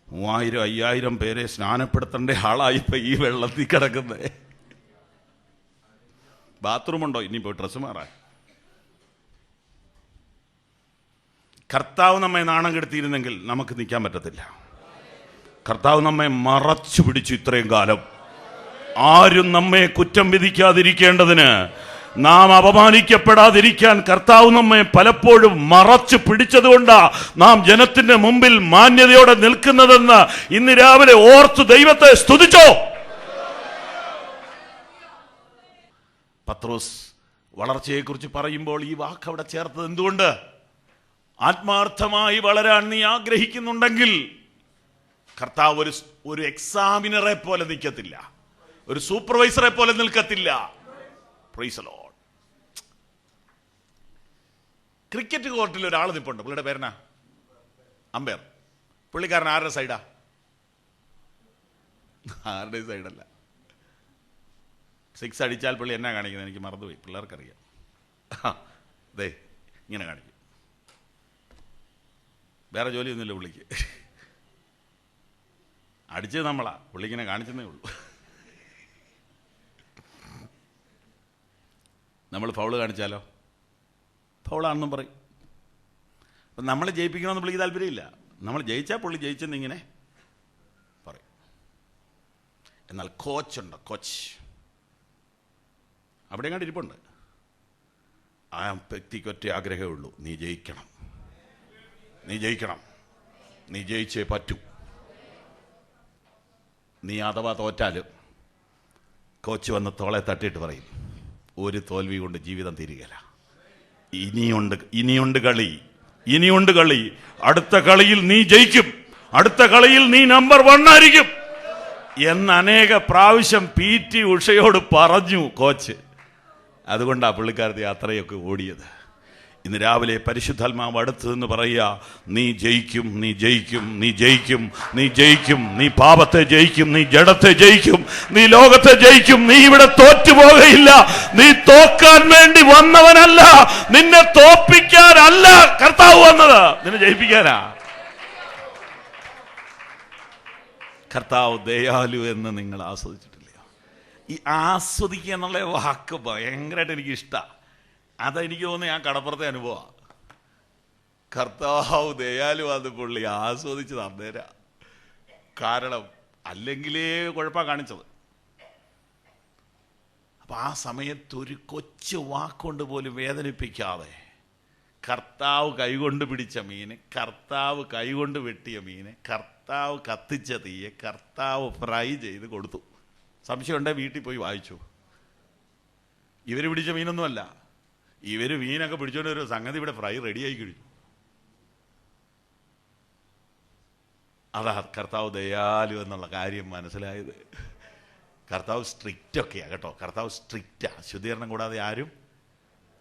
A: 3000-5000 പേരെ സ്നാനപ്പെടുത്തേണ്ട ആളായിപ്പോ ഈ വെള്ളത്തിൽ കിടക്കുന്നത്. ബാത്റൂമുണ്ടോ? ഇനി പോയി ഡ്രസ്സ് മാറാൻ. കർത്താവ് നമ്മെ നാണം കെടുത്തിയിരുന്നെങ്കിൽ നമുക്ക് നിൽക്കാൻ പറ്റത്തില്ല. കർത്താവ് നമ്മെ മറച്ചു പിടിച്ചു ഇത്രയും കാലം. ആരും നമ്മെ കുറ്റം വിധിക്കാതിരിക്കേണ്ടതിന്, നാം അപമാനിക്കപ്പെടാതിരിക്കാൻ കർത്താവ് നമ്മെ പലപ്പോഴും മറച്ചു പിടിച്ചതുകൊണ്ടാ നാം ജനത്തിന്റെ മുമ്പിൽ മാന്യതയോടെ നിൽക്കുന്നതെന്ന് ഇന്ന് രാവിലെ ഓർത്ത് ദൈവത്തെ സ്തുതിച്ചോ. പത്രോസ് വളർച്ചയെക്കുറിച്ച് പറയുമ്പോൾ ഈ വാക്ക് അവിടെ ചേർത്തത് എന്തുകൊണ്ട്? ആത്മാർത്ഥമായി വളരാൻ നീ ആഗ്രഹിക്കുന്നുണ്ടെങ്കിൽ കർത്താവ് ഒരു എക്സാമിനറെ പോലെ നിൽക്കത്തില്ല, ഒരു സൂപ്പർവൈസറെ പോലെ നിൽക്കത്തില്ല. Price the Lord. ക്രിക്കറ്റ് കോർട്ടിൽ ഒരാൾ നിൽപ്പുണ്ട്. പുള്ളിയുടെ പേരെന്നാ? അമ്പയർ. പുള്ളിക്കാരൻ ആരുടെ സൈഡാ? ആരുടെയും സൈഡല്ല. 6 അടിച്ചാൽ പുള്ളി എന്നാ കാണിക്കുന്നത്? എനിക്ക് മറന്നുപോയി. പിള്ളേർക്കറിയാം. ദേ ഇങ്ങനെ കാണിക്കും. വേറെ ജോലിയൊന്നുമില്ല പുള്ളിക്ക്. അടിച്ചത് നമ്മളാ, പുള്ളി ഇങ്ങനെ കാണിച്ചതേ ഉള്ളൂ. നമ്മൾ ഫൗള് കാണിച്ചാലോ ഫൗളാണെന്നും പറയും. അപ്പം നമ്മൾ ജയിപ്പിക്കണമെന്ന് പുള്ളിക്ക് താല്പര്യമില്ല. നമ്മൾ ജയിച്ചാൽ പുള്ളി ജയിച്ചെന്നിങ്ങനെ പറയും. എന്നാൽ കോച്ചുണ്ട്, കോച്ച് അവിടെ എങ്ങാണ്ട് ഇരിപ്പുണ്ട്. ആ വ്യക്തിക്ക് ഒറ്റ ആഗ്രഹമേ ഉള്ളൂ, നീ ജയിക്കണം, നീ ജയിക്കണം, നീ ജയിച്ചേ പറ്റൂ. നീ അഥവാ തോറ്റാലും കോച്ച് വന്ന് തോളെ തട്ടിയിട്ട് പറയും, ഒരു തോൽവി കൊണ്ട് ജീവിതം തീരുകയില്ല, ഇനിയുണ്ട് കളി, അടുത്ത കളിയിൽ നീ ജയിക്കും, അടുത്ത കളിയിൽ നീ നമ്പർ 1 ആയിരിക്കും എന്ന് അനേക പ്രാവശ്യം PT ഉഷയോട് പറഞ്ഞു കോച്ച്. അതുകൊണ്ടാ പുള്ളിക്കാരത്തി അത്രയൊക്കെ ഓടിയത്. ഇന്ന് രാവിലെ പരിശുദ്ധാത്മാവ് അടുത്ത് നിന്ന് പറയുക, നീ ജയിക്കും, നീ ജയിക്കും, നീ ജയിക്കും, നീ ജയിക്കും, നീ പാപത്തെ ജയിക്കും, നീ ജഡത്തെ ജയിക്കും, നീ ലോകത്തെ ജയിക്കും, നീ ഇവിടെ തോറ്റുപോകയില്ല. നീ തോക്കാൻ വേണ്ടി വന്നവനല്ല, നിന്നെ തോപ്പിക്കാനല്ല കർത്താവ് വന്നത്, നിന്നെ ജയിപ്പിക്കാനാ. കർത്താവ് ദയാലു എന്ന് നിങ്ങൾ ആസ്വദിച്ചിട്ടില്ല? ഈ ആസ്വദിക്കുക എന്നുള്ള വാക്ക് ഭയങ്കരമായിട്ട് എനിക്ക് ഇഷ്ടമാണ്. അതെനിക്ക് തോന്നുന്നു ഞാൻ കടപ്പുറത്തെ അനുഭവമാണ്. കർത്താവ് ദയാലു അത് പുള്ളി ആസ്വദിച്ച് തന്നേരാ. കാരണം അല്ലെങ്കിലേ കുഴപ്പമാണ് കാണിച്ചത്. അപ്പം ആ സമയത്ത് ഒരു കൊച്ചു വാക്കുകൊണ്ട് പോലും വേദനിപ്പിക്കാതെ കർത്താവ് കൈകൊണ്ട് പിടിച്ച മീന്, കർത്താവ് കൈകൊണ്ട് വെട്ടിയ മീന്, കർത്താവ് കത്തിച്ച തീയെ കർത്താവ് ഫ്രൈ ചെയ്ത് കൊടുത്തു. സംശയമുണ്ടെങ്കിൽ വീട്ടിൽ പോയി വായിച്ചു. ഇവർ പിടിച്ച മീനൊന്നുമല്ല, ഇവർ മീനൊക്കെ പിടിച്ചോണ്ട് ഒരു സംഗതി ഇവിടെ ഫ്രൈ റെഡിയായി കഴിഞ്ഞു. അതാ കർത്താവ് ദയാലു എന്നുള്ള കാര്യം മനസ്സിലായത്. കർത്താവ് സ്ട്രിക്റ്റൊക്കെയാണ് കേട്ടോ, കർത്താവ് സ്ട്രിക്റ്റാണ്, ശുദ്ധീകരണം കൂടാതെ ആരും.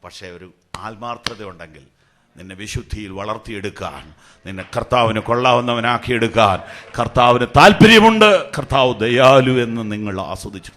A: പക്ഷേ ഒരു ആത്മാർത്ഥത ഉണ്ടെങ്കിൽ നിന്നെ വിശുദ്ധിയിൽ വളർത്തിയെടുക്കാൻ, നിന്നെ കർത്താവിന് കൊള്ളാവുന്നവനാക്കിയെടുക്കാൻ കർത്താവിന് താല്പര്യമുണ്ട്. കർത്താവ് ദയാലു എന്ന് നിങ്ങൾ ആസ്വദിച്ചു.